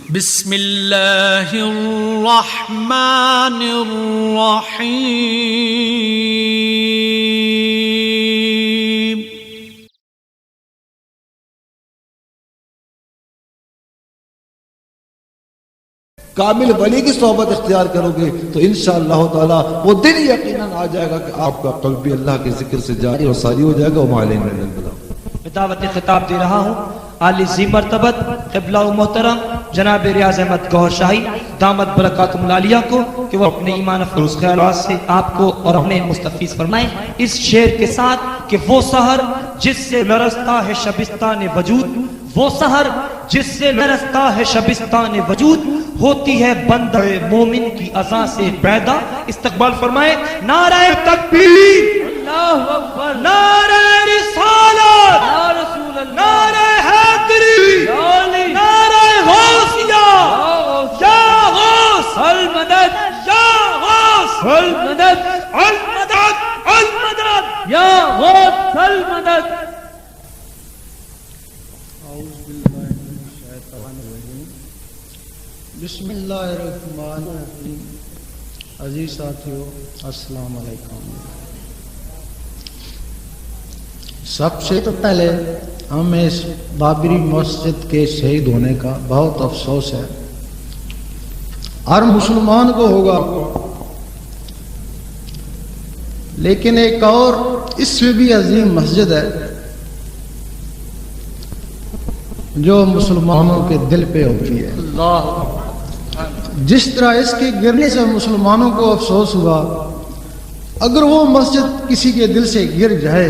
بسم اللہ الرحمن الرحیم. کامل ولی کی صحبت اختیار کرو گے تو انشاءاللہ تعالی وہ دن یقیناً آ جائے گا کہ آپ کا قلب بھی اللہ کے ذکر سے جاری اور ساری ہو جائے گا. وما علینا الا البلاغ. میں دعوت خطاب دے رہا ہوں عالی ذی مرتبت قبلہ و محترم جناب ریاض احمد گوہر شاہی دامت برکاتہم العالیہ کو کہ وہ اپنے ایمان افروز خیالات سے آپ کو اور اپنے مستفیض فرمائیں اس شعر کے ساتھ کہ وہ سحر جس سے لرزتا ہے شبستان وجود، وہ سحر جس سے لرزتا ہے شبستان وجود، ہوتی ہے بندہ مومن کی اذان سے بیدا. استقبال فرمائے. نعرہ تکبیر، اللہ اکبر، نعرہ رسالت، یا رسول اللہ، نعرہ حیدری، یا علی، نعرہ غوثیہ، یا غوث المدد، یا غوث المدد، المدد، المدد، یا غوث المدد. بسم اللہ الرحمن الرحیم. عزیز ساتھیو السلام علیکم. سب سے تو پہلے ہمیں اس بابری مسجد کے شہید ہونے کا بہت افسوس ہے. ہر مسلمان کو ہوگا، لیکن ایک اور اس سے بھی عظیم مسجد ہے جو مسلمانوں کے دل پہ ہوتی ہے. جس طرح اس کے گرنے سے مسلمانوں کو افسوس ہوا، اگر وہ مسجد کسی کے دل سے گر جائے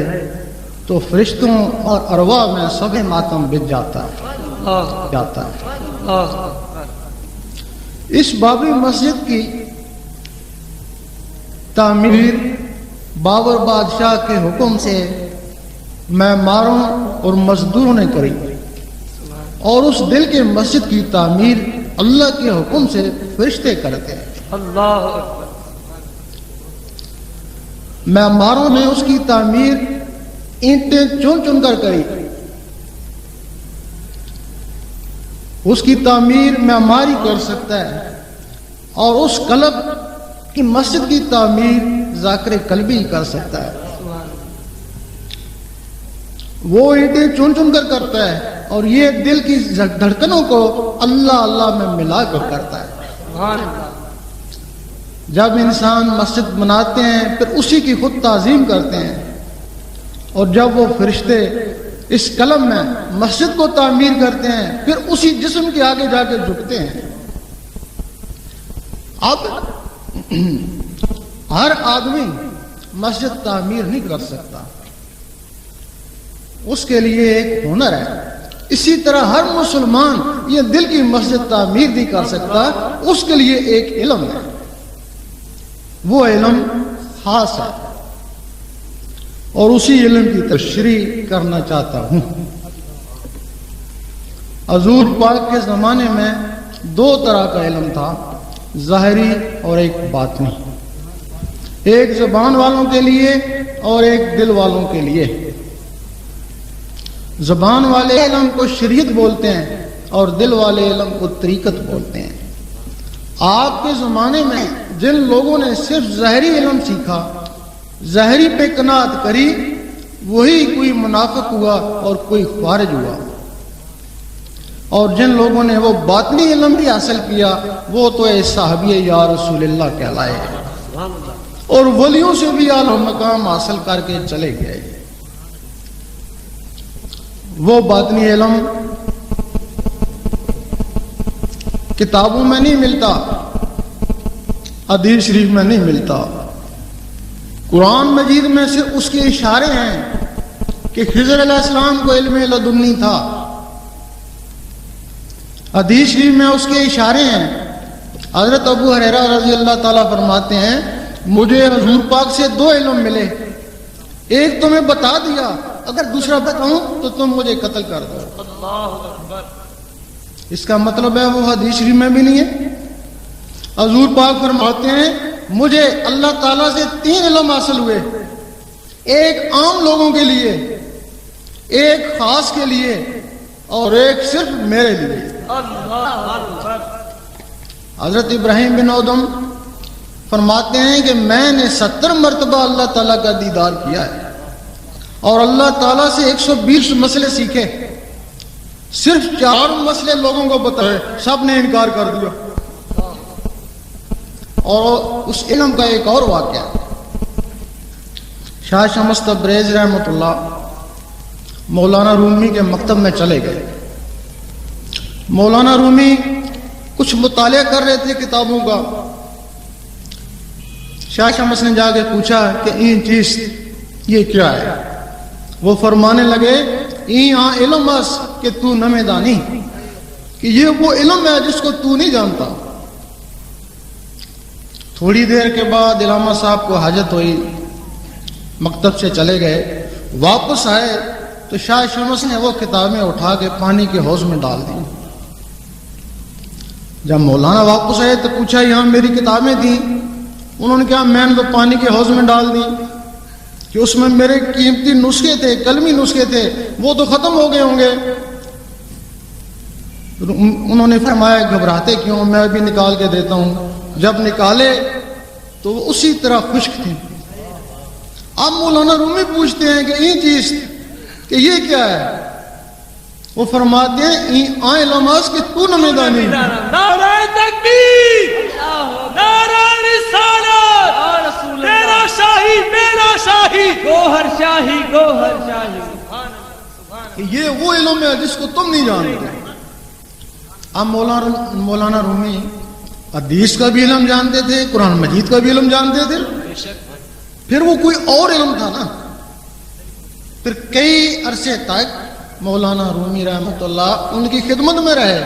تو فرشتوں اور ارواح میں سب ماتم بچ جاتا ہے. اس بابری مسجد کی تعمیر بابر بادشاہ کے حکم سے معماروں اور مزدوروں نے کری، اور اس دل کے مسجد کی تعمیر اللہ کے حکم سے فرشتے کرتے ہیں. اللہ اکبر. معماروں نے اس کی تعمیر اینٹیں چن چن کر کری. اس کی تعمیر معماری کر سکتا ہے، اور اس قلب کی مسجد کی تعمیر ذاکر قلبی کر سکتا ہے. وہ اینٹیں چن چن کر کرتا ہے، اور یہ دل کی دھڑکنوں کو اللہ اللہ میں ملا کر کرتا ہے. جب انسان مسجد بناتے ہیں پھر اسی کی خود تعظیم کرتے ہیں، اور جب وہ فرشتے اس قلم میں مسجد کو تعمیر کرتے ہیں پھر اسی جسم کے آگے جا کے جھکتے ہیں. اب ہر آدمی مسجد تعمیر نہیں کر سکتا، اس کے لیے ایک ہنر ہے. اسی طرح ہر مسلمان یہ دل کی مسجد تعمیر نہیں کر سکتا، اس کے لیے ایک علم ہے. وہ علم خاص ہے، اور اسی علم کی تشریح کرنا چاہتا ہوں. حضور پاک کے زمانے میں دو طرح کا علم تھا، ظاہری اور ایک باطنی. ایک زبان والوں کے لیے اور ایک دل والوں کے لیے. زبان والے علم کو شریعت بولتے ہیں اور دل والے علم کو طریقت بولتے ہیں. آپ کے زمانے میں جن لوگوں نے صرف ظاہری علم سیکھا، ظاہری پہ قناعت کری، وہی کوئی منافق ہوا اور کوئی خارج ہوا. اور جن لوگوں نے وہ باطنی علم بھی حاصل کیا وہ تو اے صحابی یا رسول اللہ کہلائے، اور ولیوں سے بھی اعلیٰ مقام حاصل کر کے چلے گئے. وہ باطنی علم کتابوں میں نہیں ملتا، حدیث شریف میں نہیں ملتا. قرآن مجید میں سے اس کے اشارے ہیں کہ خضر علیہ السلام کو علم لدنی تھا. حدیث شریف میں اس کے اشارے ہیں. حضرت ابو ہریرہ رضی اللہ تعالیٰ فرماتے ہیں مجھے حضور پاک سے دو علم ملے، ایک تمہیں بتا دیا، اگر دوسرا بتاؤں تو تم مجھے قتل کر دو. اللہ اکبر. اس کا مطلب ہے وہ حدیث شریف میں بھی نہیں ہے. حضور پاک فرماتے ہیں مجھے اللہ تعالیٰ سے تین علم حاصل ہوئے، ایک عام لوگوں کے لیے، ایک خاص کے لیے، اور ایک صرف میرے لیے. حضرت ابراہیم بن ادم فرماتے ہیں کہ میں نے 70 مرتبہ اللہ تعالیٰ کا دیدار کیا ہے اور اللہ تعالیٰ سے 120 مسئلے سیکھے، صرف 4 مسئلے لوگوں کو بتائے، سب نے انکار کر دیا۔ اور اس علم کا ایک اور واقعہ، شاہ شمس تبریز رحمۃ اللہ مولانا رومی کے مکتب میں چلے گئے۔ مولانا رومی کچھ مطالعہ کر رہے تھے کتابوں کا۔ شاہ شمس نے جا کے پوچھا کہ این چیز یہ کیا ہے؟ وہ فرمانے لگے علم اس کہ تو نمے دانی، کہ یہ وہ علم ہے جس کو تو نہیں جانتا۔ تھوڑی دیر کے بعد علامہ صاحب کو حاجت ہوئی، مکتب سے چلے گئے، واپس آئے تو شاہ شمس نے وہ کتابیں اٹھا کے پانی کے حوض میں ڈال دی۔ جب مولانا واپس آئے تو پوچھا یہاں میری کتابیں تھیں؟ انہوں نے کہا میں نے تو پانی کے حوض میں ڈال دی، کہ اس میں میرے قیمتی نسخے تھے، قلمی نسخے تھے، وہ تو ختم ہو گئے ہوں گے۔ انہوں نے فرمایا گھبراتے کیوں، میں بھی نکال کے دیتا ہوں۔ جب نکالے تو وہ اسی طرح خشک تھے۔ اب مولانا رومی پوچھتے ہیں کہ یہ چیز کہ یہ کیا ہے؟ وہ فرماتے ہیں آئے لماس کہ تو نمیدانی۔ نعرہ تکبیر، نعرہ رسالت، تیرا شاہی میرا شاہی، گوہر شاہی گوہر شاہی۔ یہ وہ علم ہے جس کو تم نہیں جانتے۔ اب مولانا رومی حدیث کا بھی علم جانتے تھے، قرآن مجید کا بھی علم جانتے تھے، پھر وہ کوئی اور علم تھا نا۔ پھر کئی عرصے تک مولانا رومی رحمۃ اللہ ان کی خدمت میں رہے۔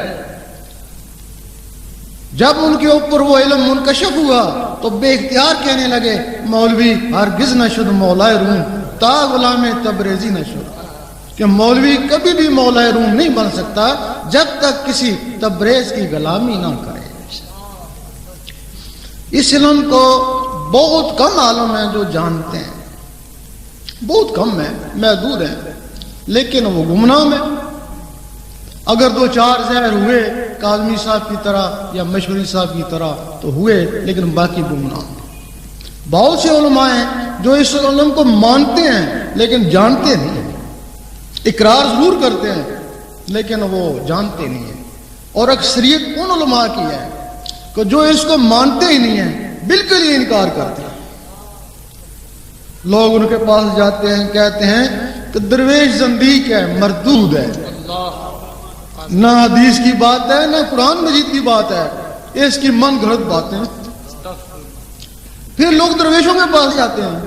جب ان کے اوپر وہ علم منکشف ہوا تو بے اختیار کہنے لگے مولوی ہرگز نہ شد مولائے روم تا غلام تبریزی نہ شد، کہ مولوی کبھی بھی مولائے روم نہیں بن سکتا جب تک کسی تبریز کی غلامی نہ کرے۔ اس علم کو بہت کم عالم ہیں جو جانتے ہیں، بہت کم ہیں، محدود ہیں، لیکن وہ گمنام ہے۔ اگر 2-4 زہر ہوئے کاظمی صاحب کی طرح یا مشوری صاحب کی طرح تو ہوئے، لیکن باقی گمنام۔ بہت سے علماء ہیں جو اس علم کو مانتے ہیں لیکن جانتے نہیں، اقرار ضرور کرتے ہیں لیکن وہ جانتے نہیں ہیں۔ اور اکثریت ان علماء کی ہے کہ جو اس کو مانتے ہی نہیں ہیں، بالکل ہی انکار کرتے ہیں۔ لوگ ان کے پاس جاتے ہیں، کہتے ہیں کہ درویش زندیق ہے، مردود ہے، نہ حدیث کی بات ہے نہ قرآن مجید کی بات ہے، اس کی من گھڑت باتیں۔ پھر لوگ درویشوں کے پاس جاتے ہیں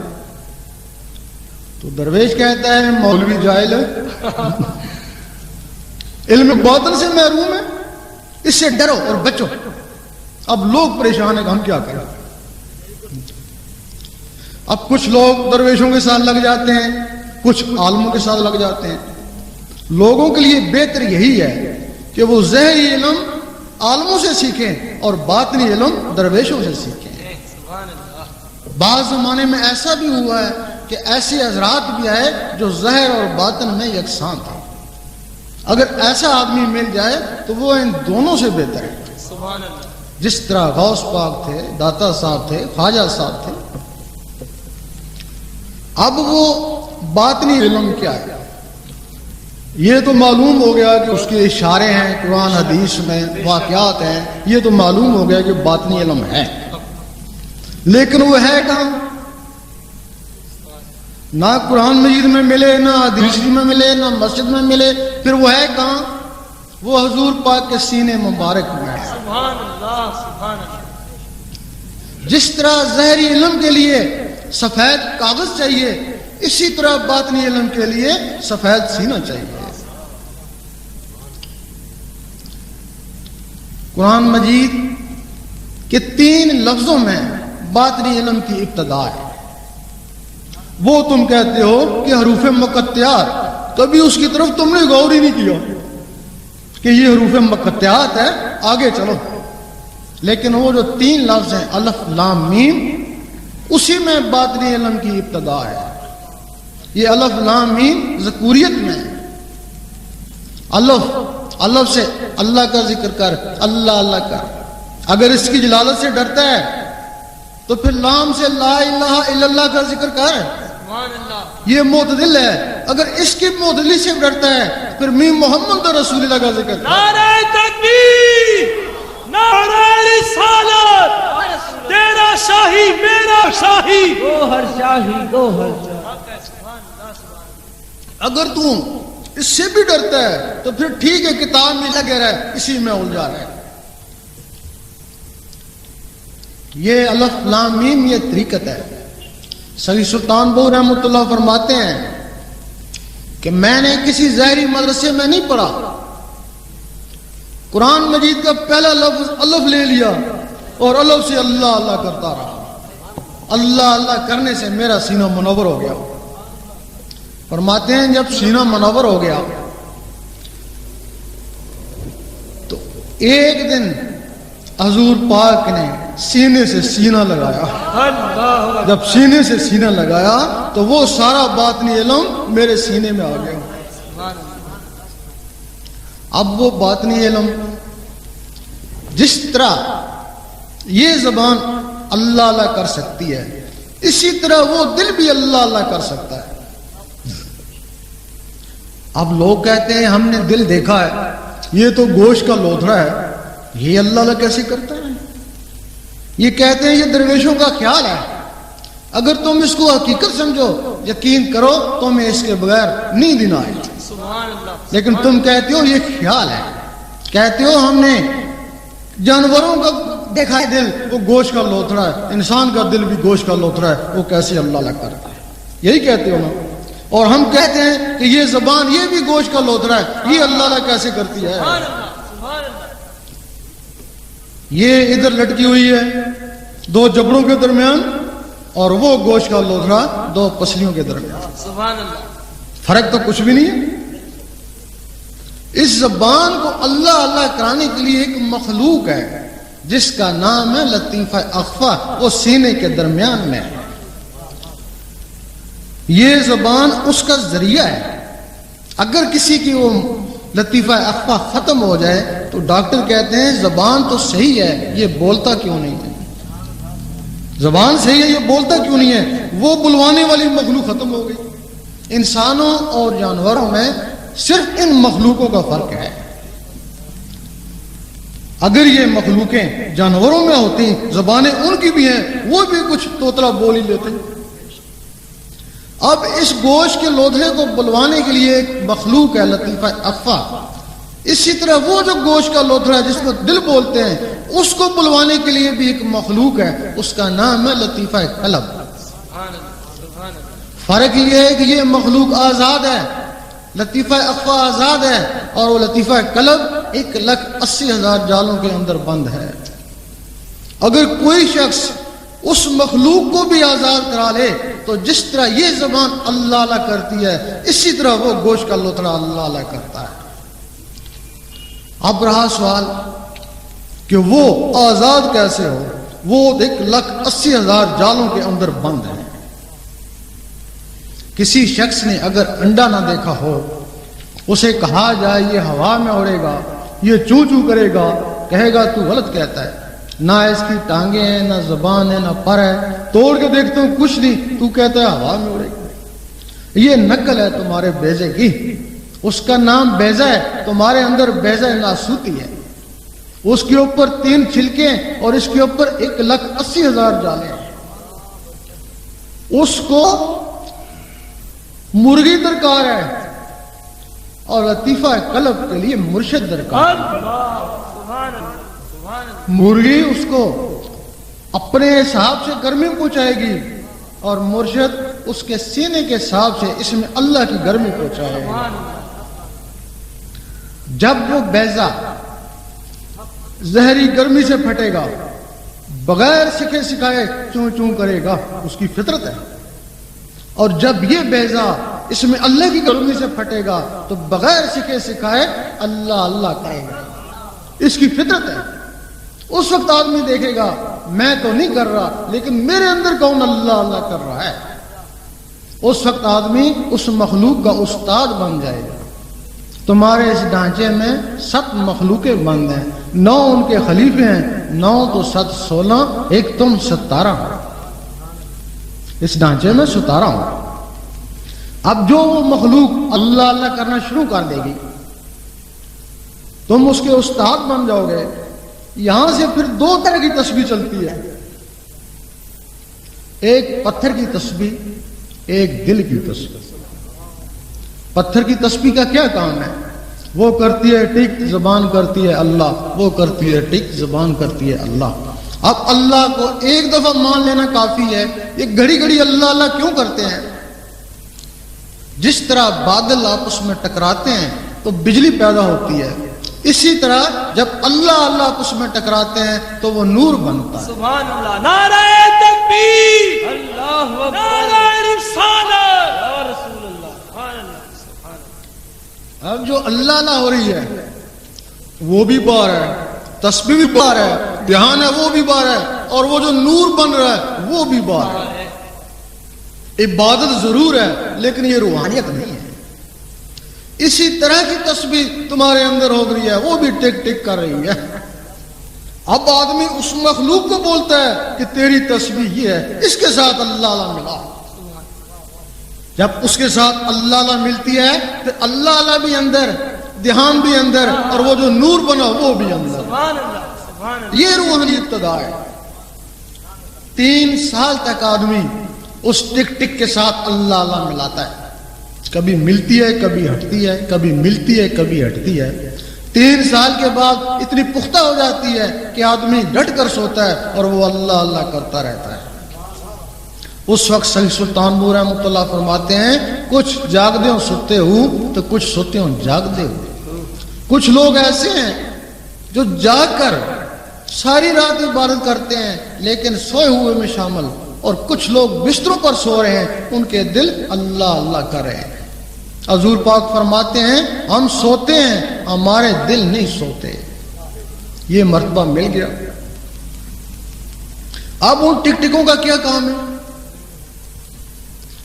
تو درویش کہتا ہے مولوی جاہل ہے، علم باطن سے محروم ہے، اس سے ڈرو اور بچو۔ اب لوگ پریشان ہیں کہ ہم کیا کریں۔ اب کچھ لوگ درویشوں کے ساتھ لگ جاتے ہیں، کچھ عالموں کے ساتھ لگ جاتے ہیں۔ لوگوں کے لیے بہتر یہی ہے کہ وہ ظاہری علم عالموں سے سیکھیں اور باطنی علم درویشوں سے سیکھیں۔ بعض زمانے میں ایسا بھی ہوا ہے کہ ایسے حضرات بھی آئے جو ظاہر اور باطن میں یکساں تھے۔ اگر ایسا آدمی مل جائے تو وہ ان دونوں سے بہتر ہے۔ جس طرح غوث پاک تھے، داتا صاحب تھے، خواجہ صاحب تھے۔ اب وہ باطنی علم کیا ہے؟ یہ تو معلوم ہو گیا کہ اس کے اشارے ہیں قرآن حدیث میں، واقعات ہیں، یہ تو معلوم ہو گیا کہ باطنی علم ہے، لیکن وہ ہے کہاں؟ نہ قرآن مجید میں ملے، نہ حدیث میں ملے، نہ مسجد میں ملے، پھر وہ ہے کہاں؟ وہ حضور پاک کے سینے مبارک میں ہے۔ سبحان اللہ، سبحان اللہ۔ جس طرح ظاہری علم کے لیے سفید کاغذ چاہیے، اسی طرح باطنی علم کے لیے سفید سینہ چاہیے۔ قرآن مجید کے 3 لفظوں میں باطنی علم کی ابتدا ہے۔ وہ تم کہتے ہو کہ حروف مقطعات، کبھی اس کی طرف تم نے غور ہی نہیں کیا کہ یہ حروف مقطعات ہے، آگے چلو۔ لیکن وہ جو 3 لفظ ہیں الف لام میم، اسی میں باطنی علم کی ابتدا ہے۔ یہ الف لام میم ذکوریت میں ہے۔ الف الف سے اللہ کا ذکر کر، اللہ اللہ کر۔ اگر اس کی جلالت سے ڈرتا ہے تو پھر لام سے لا الہ الا اللہ کا ذکر کر، سبحان اللہ، یہ معتدل ہے۔ اگر اس کی معتدلی سے ڈرتا ہے پھر میم محمد رسول اللہ کا ذکر کر۔ نعرہ تکبیر، نعرہ رسالت، تیرا شاہی میرا شاہی، گوہر شاہی گوہر شاہی۔ اگر تو اس سے بھی ڈرتا ہے تو پھر ٹھیک ہے، کتاب میں لگے رہے، اسی میں الجھا رہے۔ یہ الف لام میم یہ طریقت ہے۔ سید سلطان بہو رحمۃ اللہ فرماتے ہیں کہ میں نے کسی ظاہری مدرسے میں نہیں پڑھا، قرآن مجید کا پہلا لفظ الف لے لیا اور الف سے اللہ اللہ کرتا رہا، اللہ اللہ کرنے سے میرا سینہ منور ہو گیا۔ فرماتے ہیں جب سینہ منور ہو گیا تو ایک دن حضور پاک نے سینے سے سینہ لگایا، جب سینے سے سینہ لگایا تو وہ سارا باطنی علم میرے سینے میں آ گیا۔ اب وہ باطنی علم جس طرح یہ زبان اللہ اللہ کر سکتی ہے، اسی طرح وہ دل بھی اللہ اللہ کر سکتا ہے۔ اب لوگ کہتے ہیں ہم نے دل دیکھا ہے، یہ تو گوشت کا لوتھڑا ہے، یہ اللہ اللہ کیسے کرتا ہے؟ یہ کہتے ہیں یہ درویشوں کا خیال ہے۔ اگر تم اس کو حقیقت سمجھو، یقین کرو تمہیں اس کے بغیر نیند نہ آئے، سبحان اللہ، لیکن تم کہتے ہو یہ خیال ہے، کہتے ہو ہم نے جانوروں کا دیکھا ہے دل، وہ گوشت کا لوتھڑا ہے، انسان کا دل بھی گوشت کا لوتھڑا ہے، وہ کیسے اللہ اللہ کرتا ہے؟ یہی کہتے ہو نا۔ اور ہم کہتے ہیں کہ یہ زبان یہ بھی گوشت کا لوتھڑا ہے، یہ اللہ اللہ کیسے کرتی ہے؟ سبحان اللہ، سبحان اللہ، یہ ادھر لٹکی ہوئی ہے دو جبڑوں کے درمیان، اور وہ گوشت کا لوتھڑا دو پسلیوں کے درمیان، سبحان اللہ، فرق تو کچھ بھی نہیں ہے۔ اس زبان کو اللہ اللہ کرانے کے لیے ایک مخلوق ہے جس کا نام ہے لطیفہ اخفا، وہ سینے کے درمیان میں ہے۔ یہ زبان اس کا ذریعہ ہے۔ اگر کسی کی وہ لطیفہ اخفا ختم ہو جائے تو ڈاکٹر کہتے ہیں زبان تو صحیح ہے، یہ بولتا کیوں نہیں ہے؟ زبان صحیح ہے، یہ بولتا کیوں نہیں ہے؟ وہ بلوانے والی مخلوق ختم ہو گئی۔ انسانوں اور جانوروں میں صرف ان مخلوقوں کا فرق ہے۔ اگر یہ مخلوقیں جانوروں میں ہوتی، زبانیں ان کی بھی ہیں، وہ بھی کچھ توتلا بول ہی لیتے۔ اب اس گوشت کے لوتھڑے کو بلوانے کے لیے ایک مخلوق ہے لطیفہ اخفا، اسی طرح وہ جو گوشت کا لوتھڑا ہے جس کو دل بولتے ہیں، اس کو بلوانے کے لیے بھی ایک مخلوق ہے، اس کا نام ہے لطیفہ قلب۔ فرق یہ ہے کہ یہ مخلوق آزاد ہے، لطیفہ اخفا آزاد ہے، اور وہ لطیفہ قلب 1,80,000 جالوں کے اندر بند ہے۔ اگر کوئی شخص اس مخلوق کو بھی آزاد کرا لے تو جس طرح یہ زبان اللہ اللہ کرتی ہے، اسی طرح وہ گوشت کا لوتھڑا اللہ اللہ کرتا ہے۔ اب رہا سوال کہ وہ آزاد کیسے ہو؟ وہ 1,80,000 جالوں کے اندر بند ہے۔ کسی شخص نے اگر انڈا نہ دیکھا ہو، اسے کہا جائے یہ ہوا میں اڑے گا، یہ چوں چوں کرے گا، کہے گا تو غلط کہتا ہے، نہ اس کی ٹانگیں ہیں، نہ زبان ہے، نہ پر ہے، توڑ کے دیکھتا ہوں کچھ نہیں، تو کہتا ہے ہوا میں اڑے گا۔ یہ نقل ہے تمہارے بیضے کی، اس کا نام بیضہ ہے، تمہارے اندر بیضہ ناسوتی ہے، اس کے اوپر 3 چھلکے اور اس کے اوپر 1,80,000 جالے ہیں۔ اس کو مرغی درکار ہے اور لطیفہ قلب کے لیے مرشد درکار ہے۔ مرغی اس کو اپنے حساب سے گرمی پہنچائے گی اور مرشد اس کے سینے کے حساب سے اس میں اللہ کی گرمی پہنچائے گا۔ جب وہ بیضہ زہری گرمی سے پھٹے گا، بغیر سکھے سکھائے چوں چوں کرے گا، اس کی فطرت ہے۔ اور جب یہ بیضہ اس میں اللہ کی گرمی سے پھٹے گا تو بغیر سکھے سکھائے اللہ اللہ کرے گا، اس کی فطرت ہے۔ اس وقت آدمی دیکھے گا میں تو نہیں کر رہا، لیکن میرے اندر کون اللہ اللہ کر رہا ہے۔ اس وقت آدمی اس مخلوق کا استاد بن جائے گا۔ تمہارے اس ڈھانچے میں 7 مخلوقیں بند ہیں، 9 ان کے خلیفے ہیں، 9 تو 7 16، ایک تم 17 ہو۔ اس ڈھانچے میں 17 ہو۔ اب جو وہ مخلوق اللہ اللہ کرنا شروع کر دے گی، تم اس کے استاد بن جاؤ گے۔ یہاں سے پھر 2 طرح کی تسبیح چلتی ہے، ایک پتھر کی تسبیح، ایک دل کی تسبیح۔ پتھر کی تسبیح کا کیا کام ہے؟ وہ کرتی ہے ٹک، زبان کرتی ہے اللہ، وہ کرتی ہے ٹک، زبان کرتی ہے اللہ۔ اب اللہ کو ایک دفعہ مان لینا کافی ہے۔ یہ گھڑی گھڑی اللہ اللہ کیوں کرتے ہیں؟ جس طرح بادل آپس میں ٹکراتے ہیں تو بجلی پیدا ہوتی ہے، اسی طرح جب اللہ اللہ آپس میں ٹکراتے ہیں تو وہ نور بنتا ہے۔ سبحان اللہ، نعرہ تکبیر، اللہ اکبر، نعرہ رسالت یا رسول اللہ، سبحان اللہ سبحان اللہ۔ اب جو اللہ اللہ ہو رہی ہے وہ بھی بار ہے، تسبیح بھی بار ہے، دھیان ہے وہ بھی بار ہے، اور وہ جو نور بن رہا ہے وہ بھی بار ہے۔ عبادت ضرور ہے لیکن یہ روحانیت نہیں ہے۔ اسی طرح کی تسبیح تمہارے اندر ہو گئی ہے، وہ بھی ٹک ٹک کر رہی ہے۔ اب آدمی اس مخلوق کو بولتا ہے کہ تیری تسبیح یہ ہے، اس کے ساتھ اللہ اللہ ملا۔ جب اس کے ساتھ اللہ اللہ ملتی ہے تو اللہ اللہ بھی اندر، دھیان بھی اندر، اور وہ جو نور بنا وہ بھی اندر۔ سبحان اللہ سبحان اللہ۔ یہ روحانی ابتدا ہے۔ 3 سال تک آدمی اس ٹک ٹک کے ساتھ اللہ اللہ ملاتا ہے، کبھی ملتی ہے کبھی ہٹتی ہے، کبھی ملتی ہے کبھی ہٹتی ہے۔ 3 سال کے بعد اتنی پختہ ہو جاتی ہے کہ آدمی ڈٹ کر سوتا ہے اور وہ اللہ اللہ کرتا رہتا ہے۔ اس وقت سید سلطان بو رحمۃ اللہ فرماتے ہیں، کچھ جاگتے ہوں سوتے ہو تو کچھ سوتے ہوں جاگتے ہو۔ کچھ لوگ ایسے ہیں جو جاگ کر ساری رات عبادت کرتے ہیں لیکن سوئے ہوئے میں شامل، اور کچھ لوگ بستروں پر سو رہے ہیں، ان کے دل اللہ اللہ کر رہے ہیں۔ حضور پاک فرماتے ہیں، ہم سوتے ہیں ہمارے دل نہیں سوتے۔ یہ مرتبہ مل گیا۔ اب ان ٹک ٹکوں کا کیا کام ہے؟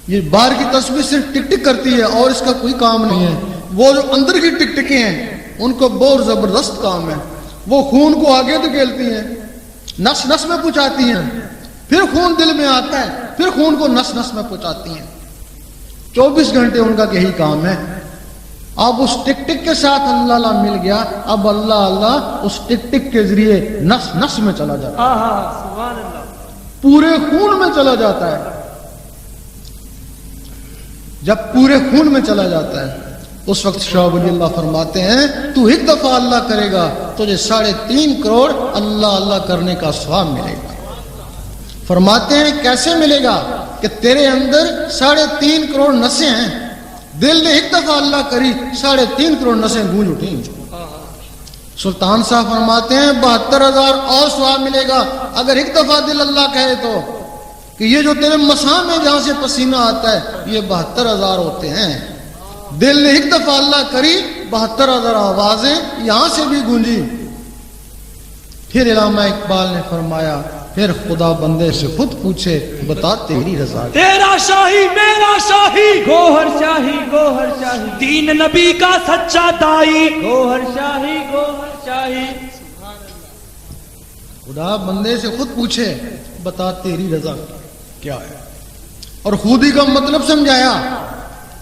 یہ باہر کی تسبیح صرف ٹک ٹک کرتی ہے اور اس کا کوئی کام نہیں ہے۔ وہ جو اندر کی ٹک ٹکیں ہیں ان کو بہت زبردست کام ہے۔ وہ خون کو آگے دھکیلتی ہیں، نس نس میں پہنچاتی ہیں، پھر خون دل میں آتا ہے، پھر خون کو نس نس میں پہنچاتی ہیں۔ 24 گھنٹے ان کا یہی کام ہے۔ اب اس ٹک ٹک کے ساتھ اللہ اللہ مل گیا، اب اللہ اللہ اس ٹک ٹک کے ذریعے نس نس میں چلا جاتا ہے، سبحان اللہ، پورے خون میں چلا جاتا ہے۔ جب پورے خون میں چلا جاتا ہے اس وقت شاہ ولی اللہ فرماتے ہیں، تو ایک دفعہ اللہ کرے گا تجھے 3.5 کروڑ اللہ اللہ کرنے کا ثواب ملے گا۔ فرماتے ہیں کیسے ملے گا؟ کہ تیرے اندر 3.5 کروڑ نسیں ہیں، دل نے ایک دفعہ اللہ کری 3.5 کروڑ نسیں گونج اٹھیں۔ سلطان صاحب فرماتے ہیں 72,000 اور ثواب ملے گا اگر ایک دفعہ دل اللہ کہے تو، کہ یہ جو تیرے مساں میں جہاں سے پسینہ آتا ہے یہ 72,000 ہوتے ہیں۔ دل نے ایک دفعہ اللہ کری، 72,000 آوازیں یہاں سے بھی گونجی۔ پھر علامہ اقبال نے فرمایا، پھر خدا بندے سے خود پوچھے، بتا تیری رضا کی۔ تیرا شاہی میرا شاہی، گوہر شاہی گوہر شاہی، دین نبی کا سچا دائی، گوہر شاہی گوہر شاہی۔ خدا بندے سے خود پوچھے، بتا تیری رضا کیا ہے؟ اور خودی کا مطلب سمجھایا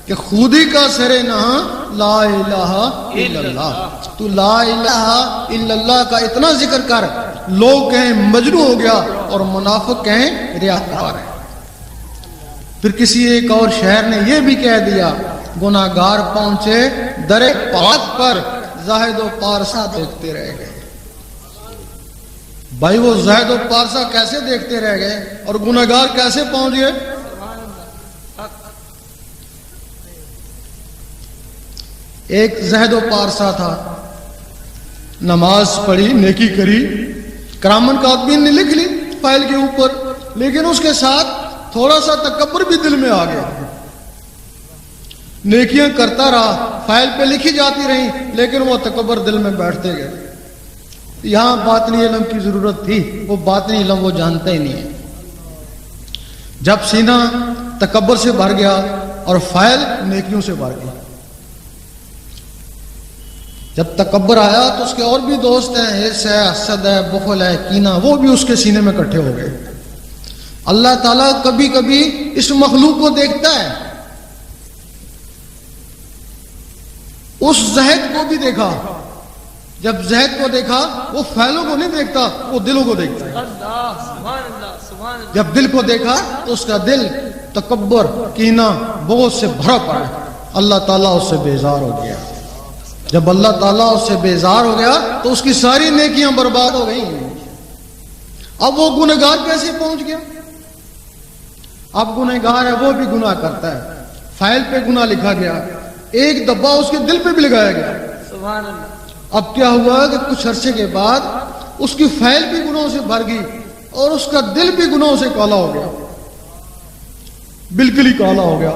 کہ خودی کا سرے نہاں لا الہ الا اللہ۔ تو لا الہ الا اللہ کا اتنا ذکر کر، لوگ کہیں مجنون ہو گیا اور منافق کہیں ریاکار ہے۔ پھر کسی ایک اور شہر نے یہ بھی کہہ دیا، گناہگار پہنچے در پاک پر، زاہد و پارسا دیکھتے رہ گئے۔ بھائی وہ زاہد و پارسا کیسے دیکھتے رہ گئے اور گناہگار کیسے پہنچ گئے؟ ایک زاہد و پارسا تھا، نماز پڑھی، نیکی کری، کرامن کاتبین نے لکھ لی فائل کے اوپر، لیکن اس کے ساتھ تھوڑا سا تکبر بھی دل میں آ گیا۔ نیکیاں کرتا رہا، فائل پہ لکھی جاتی رہی، لیکن وہ تکبر دل میں بیٹھتے گئے۔ یہاں باطنی علم کی ضرورت تھی، وہ باطنی علم وہ جانتا ہی نہیں ہے۔ جب سینہ تکبر سے بھر گیا اور فائل نیکیوں سے بھر گیا، جب تکبر آیا تو اس کے اور بھی دوست ہیں، حرص ہے، حسد ہے، بخل ہے، کینہ، وہ بھی اس کے سینے میں اکٹھے ہو گئے۔ اللہ تعالیٰ کبھی کبھی اس مخلوق کو دیکھتا ہے، اس زہد کو بھی دیکھا۔ جب زہد کو دیکھا وہ فعلوں کو نہیں دیکھتا، وہ دلوں کو دیکھتا ہے۔ اللہ سبحان اللہ سبحان اللہ۔ جب دل کو دیکھا تو اس کا دل تکبر، کینہ، بغض سے بھرا پڑا۔ اللہ تعالیٰ اس سے بیزار ہو گیا۔ جب اللہ تعالیٰ اس سے بیزار ہو گیا تو اس کی ساری نیکیاں برباد ہو گئیں۔ اب وہ گنہگار کیسے پہنچ گیا؟ اب گنہگار ہے، وہ بھی گناہ کرتا ہے، فائل پہ گناہ لکھا گیا، ایک دبا اس کے دل پہ بھی لگایا گیا۔ سبحان اللہ۔ اب کیا ہوا کہ کچھ عرصے کے بعد اس کی فائل بھی گناہوں سے بھر گئی اور اس کا دل بھی گناہوں سے کالا ہو گیا، بالکل ہی کالا ہو گیا۔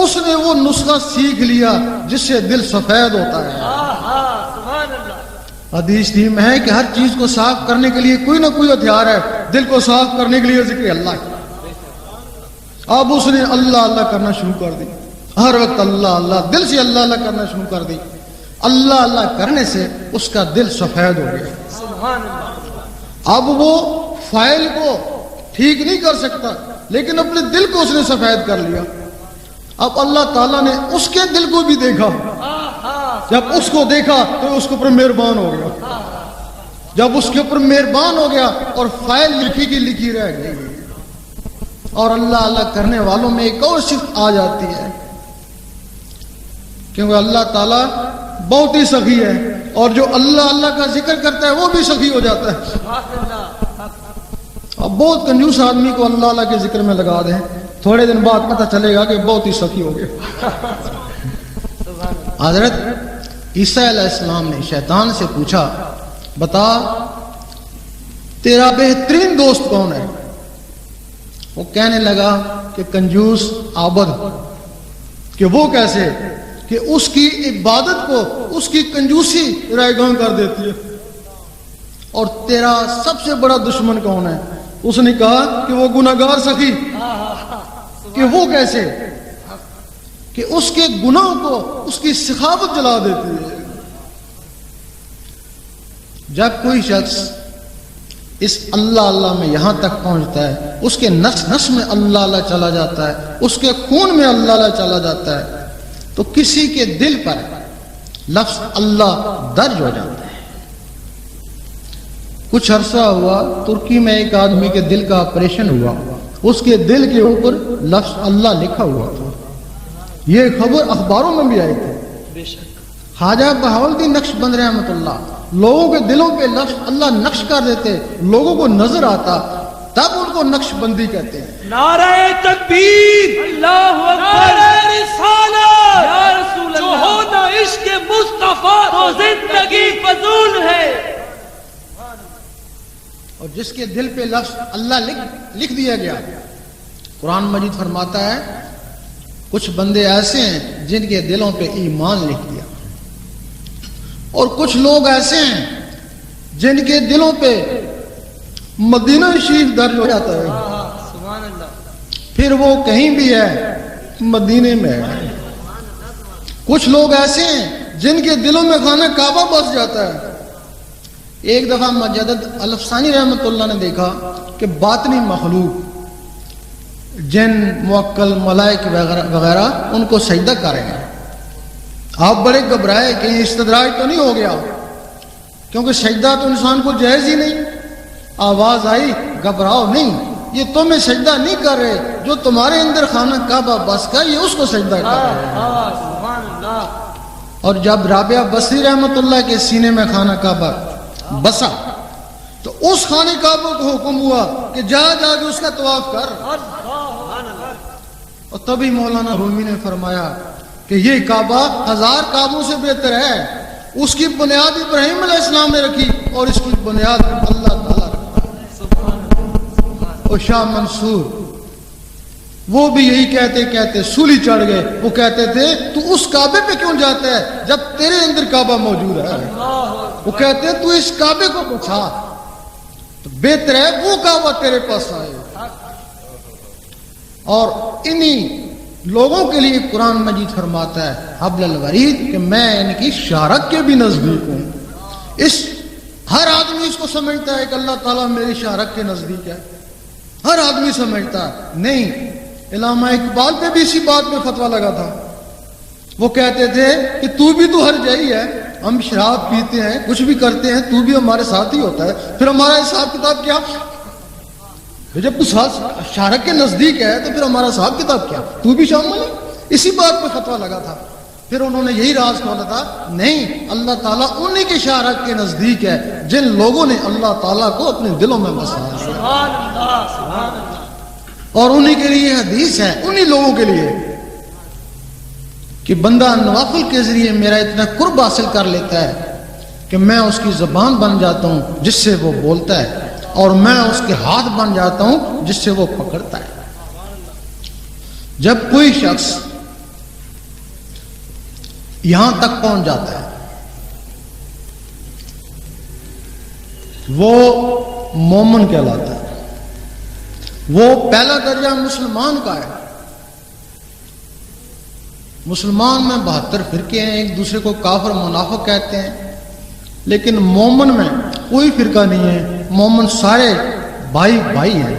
اس نے وہ نسخہ سیکھ لیا جس سے دل سفید ہوتا ہے۔ سبحان اللہ۔ حدیث ٹیم ہے کہ ہر چیز کو صاف کرنے کے لیے کوئی نہ کوئی ہتھیار ہے، دل کو صاف کرنے کے لیے ذکر اللہ کی۔ اب اس نے اللہ اللہ کرنا شروع کر دی، ہر وقت اللہ اللہ، دل سے اللہ اللہ کرنا شروع کر دی۔ اللہ اللہ کرنے سے اس کا دل سفید ہو گیا۔ سبحان اللہ۔ اب وہ فائل کو ٹھیک نہیں کر سکتا، لیکن اپنے دل کو اس نے سفید کر لیا۔ اب اللہ تعالیٰ نے اس کے دل کو بھی دیکھا، جب اس کو دیکھا تو اس کے اوپر مہربان ہو گیا۔ جب اس کے اوپر مہربان ہو گیا اور فائل لکھی کی لکھی رہ گئی، اور اللہ اللہ کرنے والوں میں ایک اور صفت آ جاتی ہے، کیونکہ اللہ تعالیٰ بہت ہی سخی ہے، اور جو اللہ اللہ کا ذکر کرتا ہے وہ بھی سخی ہو جاتا ہے۔ اب بہت کنجوس آدمی کو اللہ اللہ کے ذکر میں لگا دیں، تھوڑے دن بعد پتہ چلے گا کہ بہت ہی سخی ہو گیا۔ حضرت عیسیٰ علیہ السلام نے شیطان سے پوچھا، بتا تیرا بہترین دوست کون ہے؟ وہ کہنے لگا کہ کنجوس عابد۔ کہ وہ کیسے؟ کہ اس کی عبادت کو اس کی کنجوسی رائگاں کر دیتی ہے۔ اور تیرا سب سے بڑا دشمن کون ہے؟ اس نے کہا کہ وہ گناہگار سخی۔ کہ وہ کیسے؟ کہ اس کے گناہوں کو اس کی سخاوت جلا دیتی ہے۔ جب کوئی شخص اس اللہ اللہ میں یہاں تک پہنچتا ہے، اس کے نس نس میں اللہ اللہ چلا جاتا ہے، اس کے خون میں اللہ اللہ چلا جاتا ہے، تو کسی کے دل پر لفظ اللہ درج ہو جاتا ہے۔ کچھ عرصہ ہوا، ترکی میں ایک آدمی کے دل کا آپریشن ہوا، اس کے دل کے اوپر لفظ اللہ لکھا ہوا تھا۔ یہ خبر اخباروں میں بھی آئی تھی۔ خواجہ بہاؤالدین نقشبند رحمۃ اللہ لوگوں کے دلوں پہ لفظ اللہ نقش کر دیتے، لوگوں کو نظر آتا، تب ان کو نقش بندی کہتے ہیں۔ نعرہ تکبیر، اللہ اکبر، نعرہ رسالت، یا رسول اللہ، جو ہونا عشق مصطفیٰ تو زندگی فضول ہے۔ اور جس کے دل پہ لفظ اللہ لکھ دیا گیا، قرآن مجید فرماتا ہے کچھ بندے ایسے ہیں جن کے دلوں پہ ایمان لکھ دیا، اور کچھ لوگ ایسے ہیں جن کے دلوں پہ مدینہ شریف درج ہو جاتا ہے، سبحان اللہ۔ پھر وہ کہیں بھی ہے مدینے میں ہے۔ کچھ لوگ ایسے ہیں جن کے دلوں میں خانہ کعبہ بس جاتا ہے۔ ایک دفعہ مجدد الفسانی رحمۃ اللہ نے دیکھا کہ باطنی مخلوق، جن، موکل، ملائک وغیرہ ان کو سجدہ کر رہے ہیں۔ آپ بڑے گھبرائے کہ استدراج تو نہیں ہو گیا، کیونکہ سجدہ تو انسان کو جائز ہی نہیں۔ آواز آئی، گھبراؤ نہیں، یہ تمہیں سجدہ نہیں کر رہے، جو تمہارے اندر خانہ کعبہ بس کا یہ اس کو سجدہ کر رہے ہیں۔ سبحان اللہ۔ اور جب رابعہ بصری رحمۃ اللہ کے سینے میں خانہ کعبہ بسا تو اس خانہ کعبہ کو حکم ہوا کہ جا جا کے اس کا طواف کر۔ اور تبھی مولانا رومی نے فرمایا کہ یہ کعبہ 1000 کعبوں سے بہتر ہے، اس کی بنیاد ابراہیم علیہ السلام نے رکھی اور اس کی بنیاد اللہ تعالیٰ رکھی۔ اور شاہ منصور وہ بھی یہی کہتے کہتے سولی چڑھ گئے۔ وہ کہتے تھے تو اس کعبے پہ کیوں جاتا ہے جب تیرے اندر کعبہ موجود ہے؟ وہ کہتے ہیں تو اس کعبے کو پوچھا تو بہتر ہے وہ کعبہ تیرے پاس آئے۔ اور انہی لوگوں کے لیے قرآن مجید فرماتا ہے حبل الورید کہ میں ان کی شارک کے بھی نزدیک ہوں. ہر آدمی اس کو سمجھتا ہے کہ اللہ تعالیٰ میری شارک کے نزدیک ہے. ہر آدمی سمجھتا ہے نہیں. علامہ اقبال پہ بھی اسی بات پہ فتویٰ لگا تھا. وہ کہتے تھے کہ تو بھی تو ہر جائی ہے, ہم شراب پیتے ہیں کچھ بھی کرتے ہیں تو بھی ہمارے ساتھ ہی ہوتا ہے, پھر ہمارا حساب کتاب کیا؟ جب تو شارک کے نزدیک ہے تو پھر ہمارا حساب کتاب کیا؟ تو بھی شامل ہے. اسی بات پہ فتویٰ لگا تھا. پھر انہوں نے یہی راز کھولا تھا نہیں, اللہ تعالیٰ انہی کے شارک کے نزدیک ہے جن لوگوں نے اللہ تعالیٰ کو اپنے دلوں میں بسایا. سبحان اللہ, سبحان اللہ. اور انہی کے لیے حدیث ہے, انہی لوگوں کے لیے کہ بندہ نوافل کے ذریعے میرا اتنا قرب حاصل کر لیتا ہے کہ میں اس کی زبان بن جاتا ہوں جس سے وہ بولتا ہے, اور میں اس کے ہاتھ بن جاتا ہوں جس سے وہ پکڑتا ہے. جب کوئی شخص یہاں تک پہنچ جاتا ہے وہ مومن کہلاتا ہے. وہ پہلا درجہ مسلمان کا ہے. مسلمان میں 72 فرقے ہیں, ایک دوسرے کو کافر منافق کہتے ہیں, لیکن مومن میں کوئی فرقہ نہیں ہے. مومن سارے بھائی بھائی ہیں.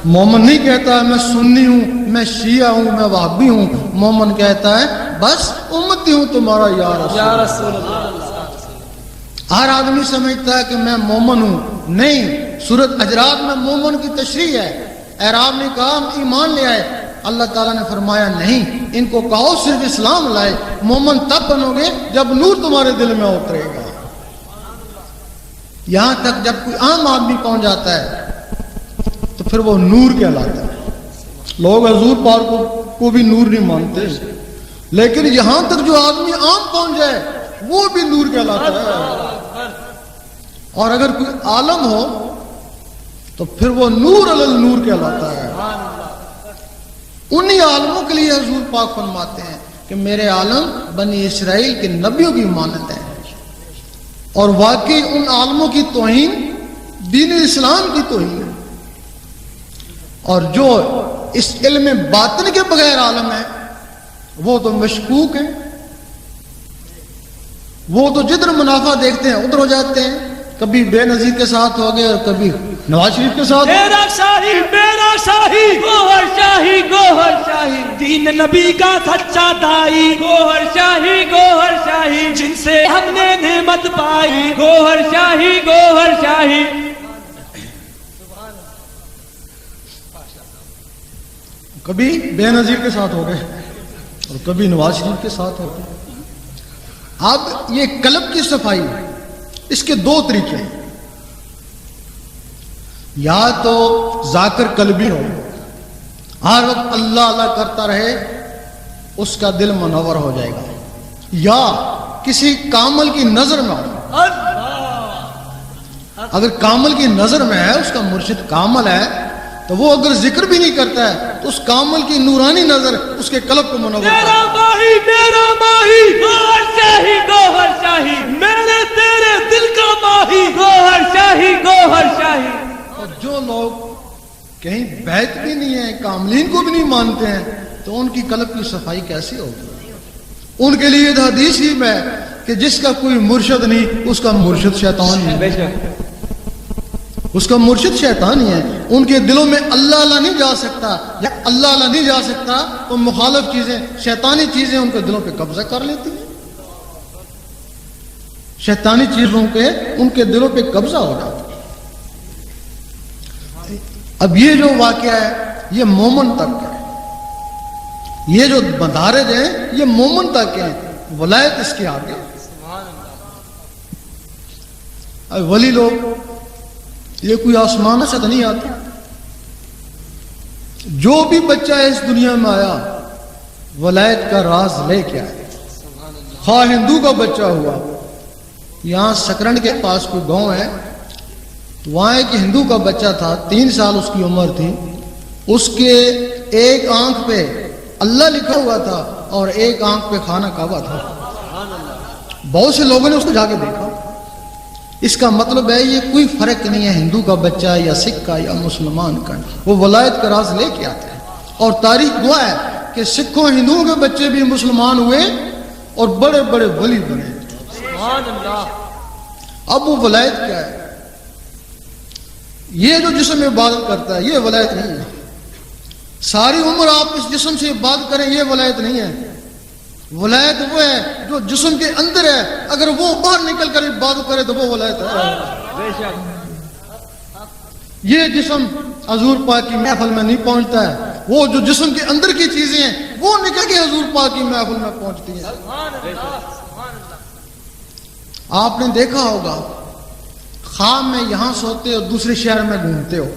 مومن نہیں کہتا میں سنی ہوں, میں شیعہ ہوں, میں وہابی ہوں. مومن کہتا ہے بس امتی ہوں تمہارا یا رسول اللہ. ہر آدمی سمجھتا ہے کہ میں مومن ہوں. نہیں, سورۃ حجرات میں مومن کی تشریح ہے. اعراب نے کہا ہم ایمان لے آئے. اللہ تعالیٰ نے فرمایا نہیں, ان کو کہو صرف اسلام لائے. مومن تب بنو گے جب نور تمہارے دل میں اترے گا. یہاں تک جب کوئی عام آدمی پہنچ جاتا ہے تو پھر وہ نور کہلاتا ہے. لوگ حضور پاک کو بھی نور نہیں مانتے, لیکن یہاں تک جو آدمی عام پہنچ جائے وہ بھی نور کہلاتا ہے. اور اگر کوئی عالم ہو تو پھر وہ نور علی النور کہلاتا ہے. انہی عالموں کے لیے حضور پاک فرماتے ہیں کہ میرے عالم بنی اسرائیل کے نبیوں کی مانت ہے. اور واقعی ان عالموں کی توہین دین اسلام کی توہین ہے. اور جو اس علم باطن کے بغیر عالم ہے وہ تو مشکوک ہیں. وہ تو جدھر منافع دیکھتے ہیں ادھر ہو جاتے ہیں. کبھی بے نظیر کے ساتھ ہو گئے اور کبھی نواز شریف کے ساتھ. میرا شاہی میرا شاہی گوہر شاہی گوہر شاہی, دین نبی کا سچا دائی. گوہر شاہی جن سے ہم نے نعمت پائی. گوہر شاہی کبھی بے نظیر کے ساتھ ہو گئے اور کبھی نواز شریف کے ساتھ ہو گئے. اب یہ قلب کی صفائی, اس کے 2 طریقے ہیں. یا تو ذاکر قلبی ہو, ہر وقت اللہ اللہ کرتا رہے, اس کا دل منور ہو جائے گا. یا کسی کامل کی نظر میں ہو. اگر کامل کی نظر میں ہے, اس کا مرشد کامل ہے, تو وہ اگر ذکر بھی نہیں کرتا ہے تو اس کامل کی نورانی نظر اس کے قلب کو منور کرتا ہے. میرا ماہی گوہر شاہی میرے تیرے دل کا ماہی. گوہر شاہی. اور جو لوگ کہیں بیت بھی نہیں ہیں, کاملین کو بھی نہیں مانتے ہیں, تو ان کی قلب کی صفائی کیسی ہوگی؟ ان کے لیے حدیث ہی میں کہ جس کا کوئی مرشد نہیں اس کا مرشد شیطان ہے. اس کا مرشد شیطان ہی ہے. ان کے دلوں میں اللہ اللہ نہیں جا سکتا. جب اللہ اللہ نہیں جا سکتا تو مخالف چیزیں, شیطانی چیزیں ان کے دلوں پہ قبضہ کر لیتی ہیں. شیطانی چیزوں کے ان کے دلوں پہ قبضہ ہو جاتا ہے. اب یہ جو واقعہ ہے یہ مومن تک ہے. یہ جو مدارج ہیں یہ مومن تک ہیں. ولایت اس کے آگے. اب ولی لوگ یہ کوئی آسمان سے تو نہیں آتا. جو بھی بچہ اس دنیا میں آیا ولایت کا راز لے کے آیا. خواہ ہندو کا بچہ ہوا. یہاں سکرنڈ کے پاس کوئی گاؤں ہے, وہاں ایک ہندو کا بچہ تھا, 3 سال اس کی عمر تھی. اس کے ایک آنکھ پہ اللہ لکھا ہوا تھا اور ایک آنکھ پہ خانہ کعبہ تھا. بہت سے لوگوں نے اس کو جا کے دیکھا. اس کا مطلب ہے یہ کوئی فرق نہیں ہے ہندو کا بچہ یا سکھ کا یا مسلمان کا, وہ ولایت کا راز لے کے آتے ہیں. اور تاریخ گواہ ہے کہ کہ سکھوں ہندوؤں کے بچے بھی مسلمان ہوئے اور بڑے بڑے ولی بنے. اب وہ ولایت کیا ہے؟ یہ جو جسم عبادت کرتا ہے یہ ولایت نہیں ہے. ساری عمر آپ اس جسم سے عبادت کریں یہ ولایت نہیں ہے. ولایت وہ ہے جو جسم کے اندر ہے، اگر وہ باہر نکل کر عبادت کرے تو وہ ولایت ہے. یہ جسم حضور پاک کی محفل میں نہیں پہنچتا ہے، وہ جو جسم کے اندر کی چیزیں ہیں وہ نکل کے حضور پاک کی محفل میں پہنچتی ہیں. آپ نے دیکھا ہوگا خواب میں یہاں سوتے ہو دوسرے شہر میں گھومتے ہو،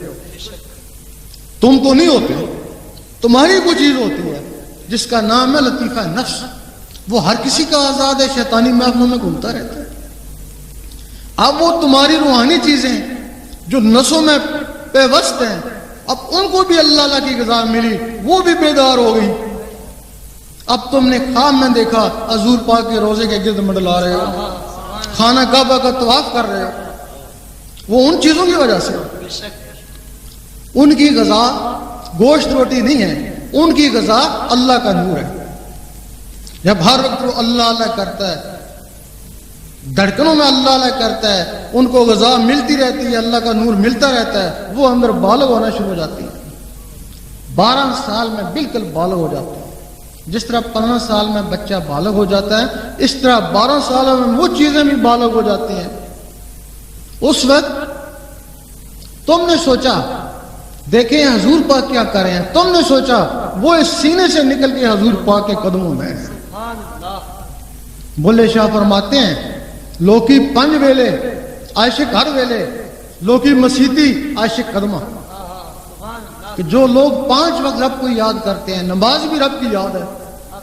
تم تو نہیں ہوتے، تمہاری کوئی چیز ہوتی ہے جس کا نام ہے لطیفہ نفس. وہ ہر کسی کا آزاد ہے، شیطانی محفلوں میں گھومتا رہتا ہے. اب وہ تمہاری روحانی چیزیں جو نسوں میں پیوست ہیں، اب ان کو بھی اللہ کی غذا ملی، وہ بھی بیدار ہو گئی. اب تم نے خواب میں دیکھا حضور پاک کے روزے کے گرد منڈلا رہے ہو، خانہ کعبہ کا طواف کر رہے ہو، وہ ان چیزوں کی وجہ سے. ان کی غذا گوشت روٹی نہیں ہے، ان کی غذا اللہ کا نور ہے. جب ہر وقت وہ اللہ اللہ کرتا ہے، دھڑکنوں میں اللہ اللہ کرتا ہے، ان کو غذا ملتی رہتی ہے، اللہ کا نور ملتا رہتا ہے، وہ اندر بالغ ہونا شروع ہو جاتی ہے. 12 سال میں بالکل بالغ ہو جاتا ہے. جس طرح 15 سال میں بچہ بالغ ہو جاتا ہے، اس طرح 12 سالوں میں وہ چیزیں بھی بالغ ہو جاتی ہیں. اس وقت تم نے سوچا دیکھیں حضور پاک کیا کر رہے ہیں، تم نے سوچا وہ اس سینے سے نکل کے حضور پاک کے قدموں میں ہے. بلے شاہ فرماتے ہیں لوکی 5 ویلے عاشق ہر ویلے، لوکی مسیتی عاشق قدمہ. کہ جو لوگ 5 وقت رب کو یاد کرتے ہیں، نماز بھی رب کی یاد ہے،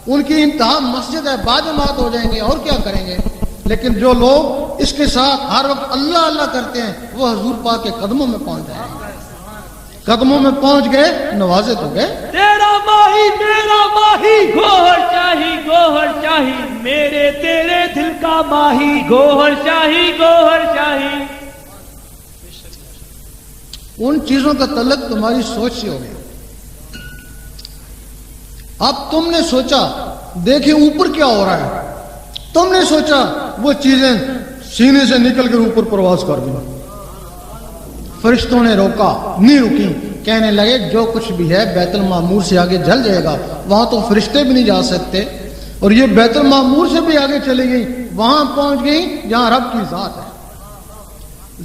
ان کی انتہا مسجد ہے، باجماعت ہو جائیں گے اور کیا کریں گے. لیکن جو لوگ اس کے ساتھ ہر وقت اللہ اللہ کرتے ہیں وہ حضور پاک کے قدموں میں پہنچ جائیں گے. قدموں میں پہنچ گئے نوازے تو گئے. تیرا ماہی میرا ماہی گوہر شاہی گوہر شاہی، میرے تیرے دل کا ماہی گوہر شاہی گوہر شاہی. ان چیزوں کا تعلق تمہاری سوچ سے ہو گیا. اب تم نے سوچا دیکھیں اوپر کیا ہو رہا ہے، تم نے سوچا وہ چیزیں سینے سے نکل کر اوپر پرواز کر دی. فرشتوں نے روکا، نہیں رکی، کہنے لگے جو کچھ بھی ہے بیت المعمور سے آگے جل جائے گا. وہاں تو فرشتے بھی نہیں جا سکتے، اور یہ بیت المعمور سے بھی آگے چلی گئی، وہاں پہنچ گئی جہاں رب کی ذات ہے.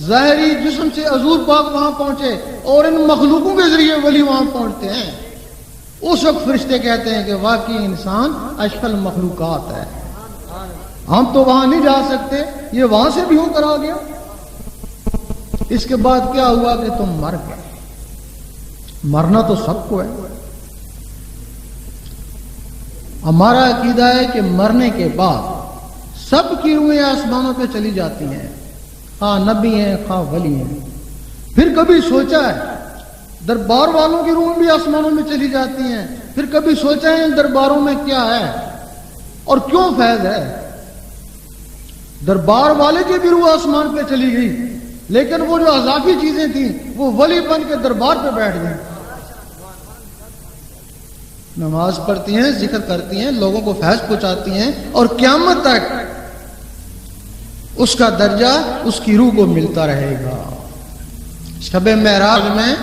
ظاہری جسم سے حضور پاک وہاں پہنچے اور ان مخلوقوں کے ذریعے ولی وہاں پہنچتے ہیں. اس وقت فرشتے کہتے ہیں کہ واقعی انسان اشرف المخلوقات ہے، ہم تو وہاں نہیں جا سکتے، یہ وہاں سے بھی ہو کر آ گیا. اس کے بعد کیا ہوا کہ تم مر گئے. مرنا تو سب کو ہے. ہمارا عقیدہ ہے کہ مرنے کے بعد سب کی روحیں آسمانوں پہ چلی جاتی ہیں، خواہ نبی ہیں خواہ ولی ہیں. پھر کبھی سوچا ہے دربار والوں کی روح بھی آسمانوں میں چلی جاتی ہیں. پھر کبھی سوچا ہے ان درباروں میں کیا ہے اور کیوں فیض ہے. دربار والے کی بھی روح آسمان پہ چلی گئی، لیکن وہ جو اضافی چیزیں تھیں وہ ولی بن کے دربار پہ بیٹھ گئیں. نماز پڑھتی ہیں، ذکر کرتی ہیں، لوگوں کو فیض پہنچاتی ہیں، اور قیامت تک اس کا درجہ اس کی روح کو ملتا رہے گا. شب معراج میں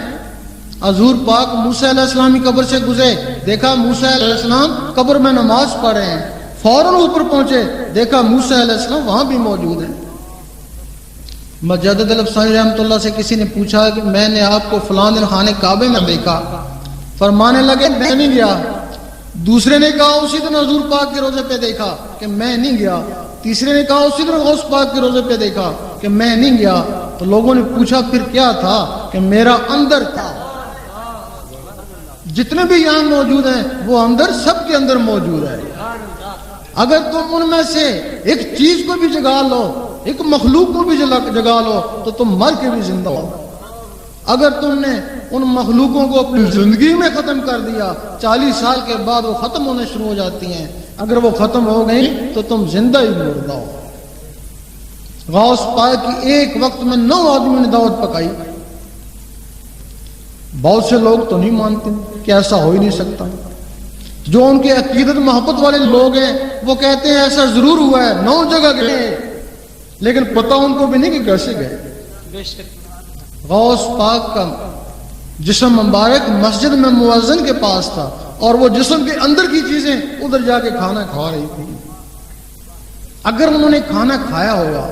حضور پاک موسیٰ علیہ السلام کی قبر سے گزرے، دیکھا موسیٰ علیہ السلام قبر میں نماز پڑھ رہے ہیں. فوراً اوپر پہنچے، دیکھا موسیٰ علیہ السلام وہاں بھی موجود ہیں. مجدد الافسانی رحمۃ اللہ سے کسی نے پوچھا کہ میں نے آپ کو فلاں دن خانے کعبے میں دیکھا، فرمانے لگے میں نہیں گیا. دوسرے نے کہا اسی دن حضور پاک کے روزے پہ دیکھا کہ میں نہیں گیا. تیسرے نے کہا اسی دن غوث پاک کے روزے پہ دیکھا کہ میں نہیں گیا. تو لوگوں نے پوچھا پھر کیا تھا؟ کہ میرا اندر تھا. جتنے بھی یہاں موجود ہیں وہ اندر سب کے اندر موجود ہے. اگر تم ان میں سے ایک چیز کو بھی جگا لو، ایک مخلوق کو بھی جگا لو تو تم مر کے بھی زندہ ہو. اگر تم نے ان مخلوقوں کو اپنی زندگی میں ختم کر دیا، 40 سال کے بعد وہ ختم ہونے شروع ہو جاتی ہیں. اگر وہ ختم ہو گئی تو تم زندہ ہی مردہ ہو. غوث پاک کی ایک وقت میں 9 آدمیوں نے دعوت پکائی. بہت سے لوگ تو نہیں مانتے کہ ایسا ہو ہی نہیں سکتا. جو ان کے عقیدت محبت والے لوگ ہیں وہ کہتے ہیں ایسا ضرور ہوا ہے 9 جگہ گئے، لیکن پتہ ان کو بھی نہیں کہ کیسے گئے۔ غوث پاک کا جسم مبارک مسجد میں مؤذن کے پاس تھا، اور وہ جسم کے اندر کی چیزیں ادھر جا کے کھانا کھا رہی تھی۔ اگر انہوں نے کھانا کھایا ہوگا،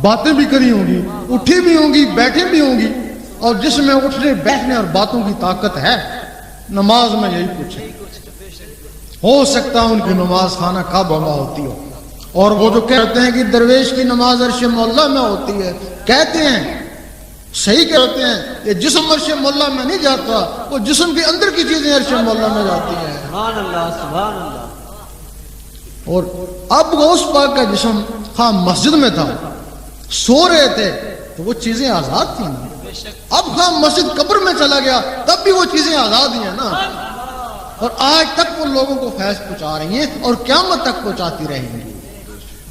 باتیں بھی کری ہوں گی، اٹھی بھی ہوں گی، بیٹھے بھی ہوں گی، اور جس میں اٹھنے بیٹھنے اور باتوں کی طاقت ہے، نماز میں یہی کچھ ہے۔ ہو سکتا ہے ان کی نماز خانہ کعبہ میں ہوتی ہو، اور وہ جو کہتے ہیں کہ درویش کی نماز عرش مولا میں ہوتی ہے، کہتے ہیں صحیح کہتے ہیں، یہ جسم عرش مولا میں نہیں جاتا، وہ جسم کے اندر کی چیزیں عرش مولا میں جاتی ہیں۔ سبحان اللہ سبحان اللہ۔ اور اب غوث پاک کا جسم خواہ مسجد میں تھا، سو رہے تھے تو وہ چیزیں آزاد تھیں، اب خواہ مسجد قبر میں چلا گیا تب بھی وہ چیزیں آزاد ہی ہیں نا، اور آج تک وہ لوگوں کو فیض پہنچا رہی ہیں اور قیامت تک پہنچاتی رہیں گی۔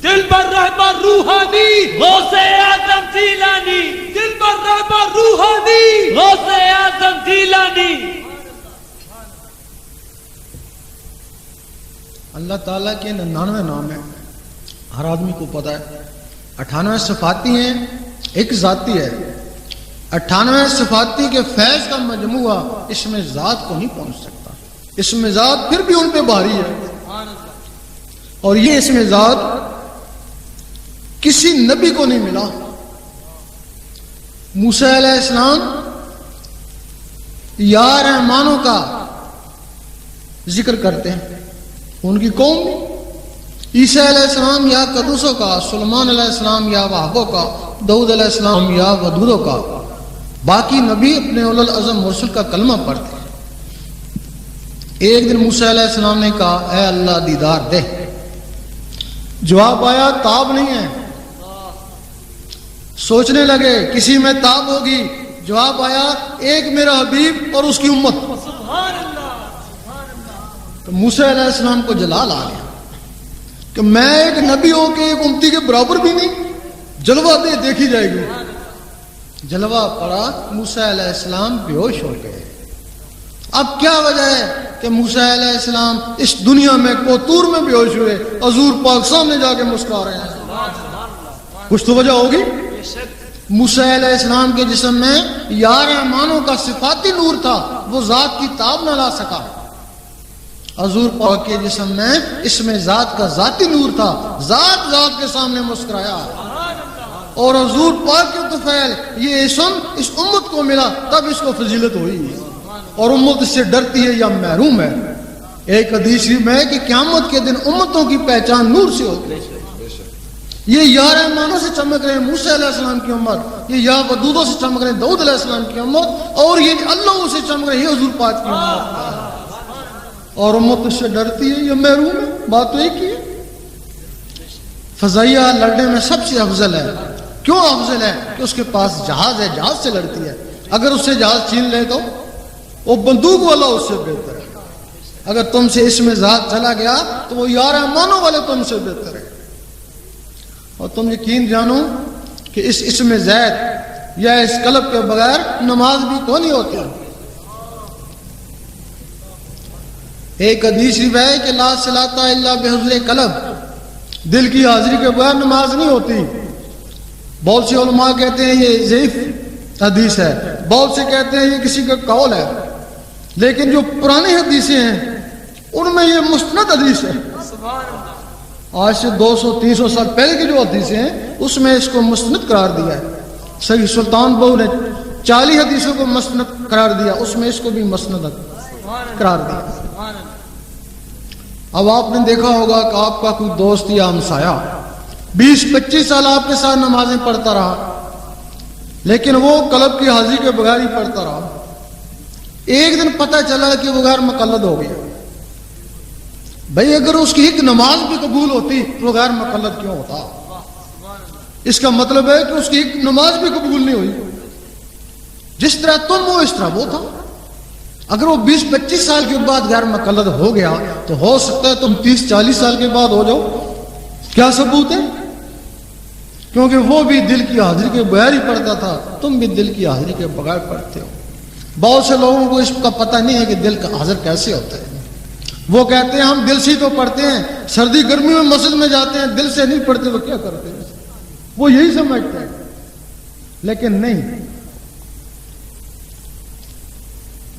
دل پر رہبر روحانی غوث اعظم جیلانی، دل پر رہبر روحانی غوث اعظم جیلانی۔ اللہ تعالیٰ کے 99 نام ہیں، ہر آدمی کو پتا ہے۔ 98 صفاتی ہیں، ایک ذاتی ہے۔ 98 صفاتی کے فیض کا مجموعہ اس میں ذات کو نہیں پہنچ سکتا، اس میں ذات پھر بھی ان پہ بھاری ہے، اور یہ اس میں ذات کسی نبی کو نہیں ملا۔ موسیٰ علیہ السلام یا رحمانوں کا ذکر کرتے ہیں، ان کی قوم بھی۔ عیسیٰ علیہ السلام یا قدوسوں کا، سلیمان علیہ السلام یا وہابوں کا، داؤد علیہ السلام یا ودودوں کا، باقی نبی اپنے اولو العزم مرسل کا کلمہ پڑھتے ہیں۔ ایک دن موسیٰ علیہ السلام نے کہا اے اللہ دیدار دے، جواب آیا تاب نہیں ہے۔ سوچنے لگے کسی میں تاب ہوگی، جواب آیا ایک میرا حبیب اور اس کی امت۔ تو موسیٰ علیہ السلام کو جلال آ گیا کہ میں ایک نبی ہو کے ایک امتی کے برابر بھی نہیں، جلوہ دے دیکھی جائے گی۔ جلوہ پڑا، موسیٰ علیہ السلام بے ہوش ہو گئے۔ اب کیا وجہ ہے کہ موسیٰ علیہ السلام اس دنیا میں کوتور میں بے ہوش ہوئے، حضور پاک سامنے جا کے مسکرا رہے ہیں؟ کچھ تو وجہ ہوگی۔ موسیٰ علیہ السلام کے جسم میں یا رحمانوں کا صفاتی نور تھا، وہ ذات کی تاب نہ لا سکا۔ حضور پاک کے جسم میں اس میں ذات کا ذاتی نور تھا، ذات ذات کے سامنے مسکرایا، اور حضور پاک کے طفیل یہ اسم اس امت کو ملا، تب اس کو فضیلت ہوئی، اور امت اس سے ڈرتی ہے یا محروم ہے۔ ایک حدیث میں ہے کہ قیامت کے دن امتوں کی پہچان نور سے ہوگی۔ یہ یا رحمانوں سے چمک رہے ہیں موسیٰ علیہ السلام کی امت، یہ یا ودودوں سے چمک رہے ہیں داؤد علیہ السلام کی امت، اور یہ اللہ سے چمک رہے ہیں حضور پاک کی امت، اور امت اس سے ڈرتی ہے یا محروم ہے۔ بات تو ایک ہی ہے۔ فضائیہ لڑنے میں سب سے افضل ہے۔ کیوں افضل ہے؟ کہ اس کے پاس جہاز ہے، جہاز سے لڑتی ہے۔ اگر اس سے جہاز چھین لے تو وہ بندوق والا اس سے بہتر ہے۔ اگر تم سے اس میں ذات چلا گیا تو وہ یا رحمانوں والے تم سے بہتر ہے۔ اور تم یقین جانو کہ اس اسم زید یا اس قلب کے بغیر نماز بھی کون نہیں ہوتی۔ ایک حدیث ہے کہ لا صلاۃ الا بحضور قلب، دل کی حاضری کے بغیر نماز نہیں ہوتی۔ بہت سے علماء کہتے ہیں یہ ضعیف حدیث ہے، بہت سے کہتے ہیں یہ کسی کا قول ہے، لیکن جو پرانی حدیثیں ہیں ان میں یہ مستند حدیث ہے۔ آج سے 200-300 سال پہلے کی جو حدیثیں ہیں اس میں اس کو مستند قرار دیا ہے۔ صحیح سلطان بہو نے 40 حدیثوں کو مستند قرار دیا، اس میں اس کو بھی مستند قرار دیا۔ اب آپ نے دیکھا ہوگا کہ آپ کا کوئی دوست یا ہمسایہ 20-25 سال آپ کے ساتھ نمازیں پڑھتا رہا، لیکن وہ قلب کی حاضری کے بغیر ہی پڑھتا رہا۔ ایک دن پتہ چلا کہ وہ غیر مقلد ہو گیا۔ بھئی اگر اس کی ایک نماز بھی قبول ہوتی تو غیر مقلد کیوں ہوتا؟ اس کا مطلب ہے کہ اس کی ایک نماز بھی قبول نہیں ہوئی۔ جس طرح تم ہو اس طرح وہ تھا۔ اگر وہ 20-25 سال کے بعد غیر مقلد ہو گیا تو ہو سکتا ہے تم 30-40 سال کے بعد ہو جاؤ۔ کیا ثبوت ہے؟ کیونکہ وہ بھی دل کی حاضری کے بغیر ہی پڑھتا تھا، تم بھی دل کی حاضری کے بغیر پڑھتے ہو۔ بہت سے لوگوں کو اس کا پتہ نہیں ہے کہ دل کا حاضر کیسے ہوتا ہے۔ وہ کہتے ہیں ہم دل سے تو پڑھتے ہیں، سردی گرمی میں مسجد میں جاتے ہیں، دل سے نہیں پڑھتے تو کیا کرتے ہیں؟ وہ یہی سمجھتے ہیں، لیکن نہیں.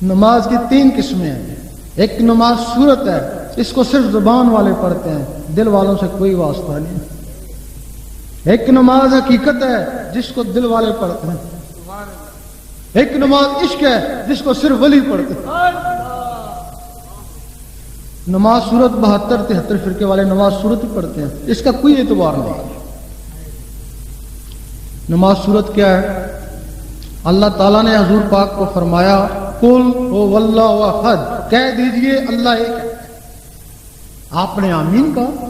نماز کی 3 قسمیں ہیں. ایک نماز صورت ہے، اس کو صرف زبان والے پڑھتے ہیں، دل والوں سے کوئی واسطہ نہیں. ایک نماز حقیقت ہے جس کو دل والے پڑھتے ہیں. ایک نماز عشق ہے جس کو صرف ولی پڑھتے ہیں. نماز صورت 72-73 فرقے والے نماز صورت ہی پڑھتے ہیں، اس کا کوئی اعتبار نہیں. نماز صورت کیا ہے؟ اللہ تعالیٰ نے حضور پاک کو فرمایا قل هو اللہ احد، کہہ دیجئے اللہ ایک ہے. آپ نے آمین کہا،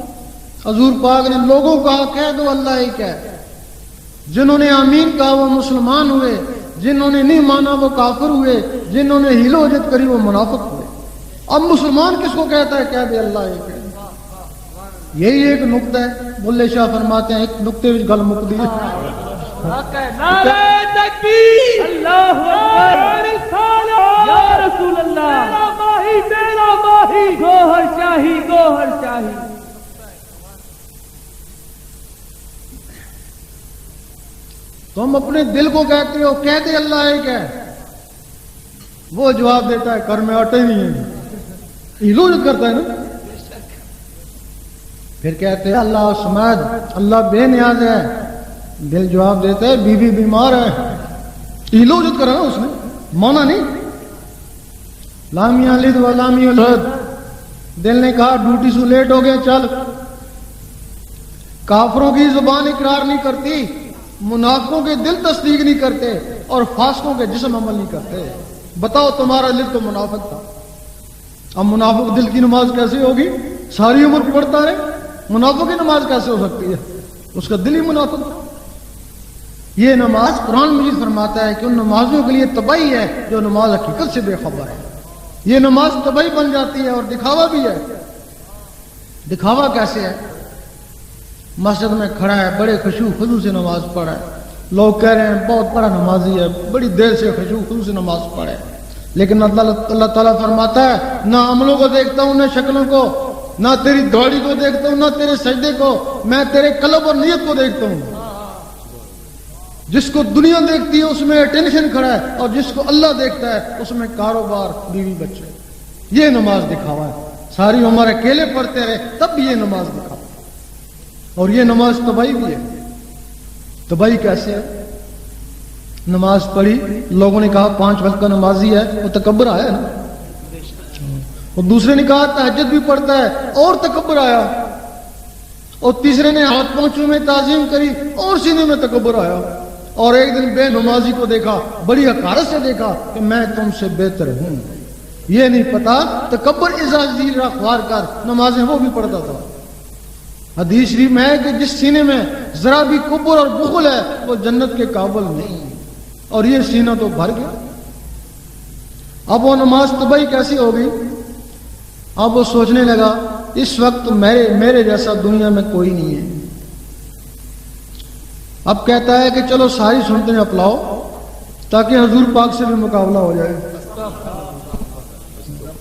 حضور پاک نے لوگوں کہا کہہ دو اللہ ایک ہے. جنہوں نے آمین کہا وہ مسلمان ہوئے، جنہوں نے نہیں مانا وہ کافر ہوئے، جنہوں نے ہیلو حجت کری وہ منافق ہوئے. اب مسلمان کس کو کہتا ہے کہہ دے اللہ ایک ہے؟ یہی ایک نقطہ ہے. بلے شاہ فرماتے ہیں ایک نقطے میں گل مک دی. نعرہ تکبیر، اللہ اکبر، یا رسول اللہ، میرا ماہی گوہر شاہی، گوہر شاہی. تم اپنے دل کو کہتے ہو کہہ دے اللہ ایک ہے، وہ جواب دیتا ہے گھر میں آٹے نہیں ہے، ایلوج کرتا ہے نا. پھر کہتے ہیں اللہ سمد، اللہ بے نیاز ہے، دل جواب دیتا ہے بیوی بیمار ہے. ایلوج کرا نا اس نے، مانا نہیں. لامی لد و لامی ولد، دل نے کہا ڈیوٹی سے لیٹ ہو گیا چل. کافروں کی زبان اقرار نہیں کرتی، منافقوں کے دل تصدیق نہیں کرتے، اور فاسقوں کے جسم عمل نہیں کرتے. بتاؤ تمہارا دل تو منافق تھا، اب منافق دل کی نماز کیسے ہوگی؟ ساری عمر پڑھتا رہے، منافق کی نماز کیسے ہو سکتی ہے؟ اس کا دل ہی منافق تھا. یہ نماز قرآن مجید فرماتا ہے کہ ان نمازوں کے لیے تباہی ہے جو نماز حقیقت سے بے خبر ہے. یہ نماز تباہی بن جاتی ہے اور دکھاوا بھی ہے. دکھاوا کیسے ہے؟ مسجد میں کھڑا ہے، بڑے خشوع خضوع سے نماز پڑھا ہے، لوگ کہہ رہے ہیں بہت بڑا نمازی ہے، بڑی دیر سے خشوع خضوع سے نماز پڑھے، لیکن اللہ تعالیٰ فرماتا ہے نہ عملوں کو دیکھتا ہوں، نہ شکلوں کو، نہ تیری داڑھی کو دیکھتا ہوں، نہ تیرے سجدے کو، میں تیرے قلب اور نیت کو دیکھتا ہوں. جس کو دنیا دیکھتی ہے اس میں ٹینشن کھڑا ہے، اور جس کو اللہ دیکھتا ہے اس میں کاروبار، بیوی بچے. یہ نماز دکھاوا ہے. ساری عمر اکیلے پڑھتے رہے تب بھی یہ نماز دکھاوا. اور یہ نماز تباہی بھی ہے. تباہی کیسے ہے؟ نماز پڑھی، لوگوں نے کہا 5 وقت کا نمازی ہے، وہ تکبر آیا ہے نا. اور دوسرے نے کہا تہجد بھی پڑھتا ہے، اور تکبر آیا. اور تیسرے نے ہاتھ پاؤں میں تعظیم کری، اور سینے میں تکبر آیا. اور ایک دن بے نمازی کو دیکھا، بڑی حقارت سے دیکھا کہ میں تم سے بہتر ہوں. یہ نہیں پتا تکبر اجازت را خوار کر نمازیں وہ بھی پڑھتا تھا. حدیث شریف میں ہے کہ جس سینے میں ذرا بھی کبر اور بخل ہے وہ جنت کے قابل نہیں. اور یہ سینہ تو بھر گیا. اب وہ نماز تباہی کیسی ہوگی؟ اب وہ سوچنے لگا اس وقت میرے جیسا دنیا میں کوئی نہیں ہے. اب کہتا ہے کہ چلو ساری سنتیں اپناؤ تاکہ حضور پاک سے بھی مقابلہ ہو جائے.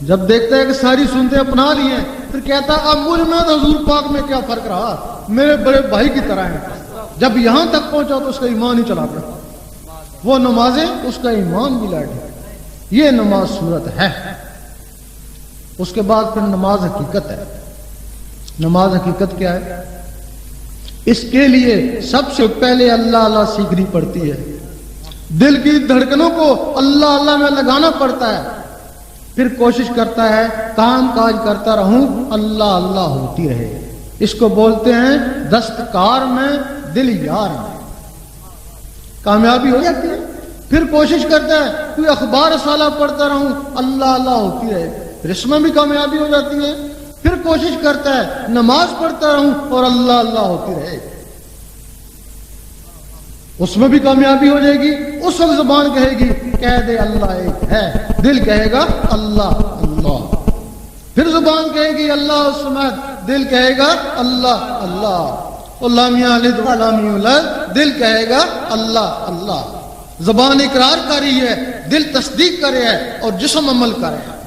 جب دیکھتا ہے کہ ساری سنتیں اپنا لی ہیں پھر کہتا ہے اب مجھ میں تو حضور پاک میں کیا فرق رہا، میرے بڑے بھائی کی طرح ہیں. جب یہاں تک پہنچا تو اس کا ایمان ہی چلا گیا. وہ نمازیں اس کا ایمان بھی لاٹ ہے. یہ نماز صورت ہے. اس کے بعد پھر نماز حقیقت ہے. نماز حقیقت کیا ہے؟ اس کے لیے سب سے پہلے اللہ اللہ سیکھنی پڑتی ہے. دل کی دھڑکنوں کو اللہ اللہ میں لگانا پڑتا ہے. پھر کوشش کرتا ہے کام کاج کرتا رہوں اللہ اللہ ہوتی رہے. اس کو بولتے ہیں دستکار میں دل یار میں. کامیابی ہو جاتی ہے. پھر کوشش کرتا ہے کوئی اخبار رسالہ پڑھتا رہوں اللہ اللہ ہوتی رہے. پھر اس میں بھی کامیابی ہو جاتی ہے. پھر کوشش کرتا ہے نماز پڑھتا رہوں اور اللہ اللہ ہوتی رہے. اس میں بھی کامیابی ہو جائے گی. اس وقت زبان کہے گی کہہ دے اللہ ایک ہے، دل کہے گا اللہ اللہ. پھر زبان کہے گی اللہ الصمد، دل کہے گا اللہ اللہ. دل کہے گا اللہ اللہ. زبان اقرار کر رہی ہے، دل تصدیق کرے ہے اور جسم عمل کرے ہے.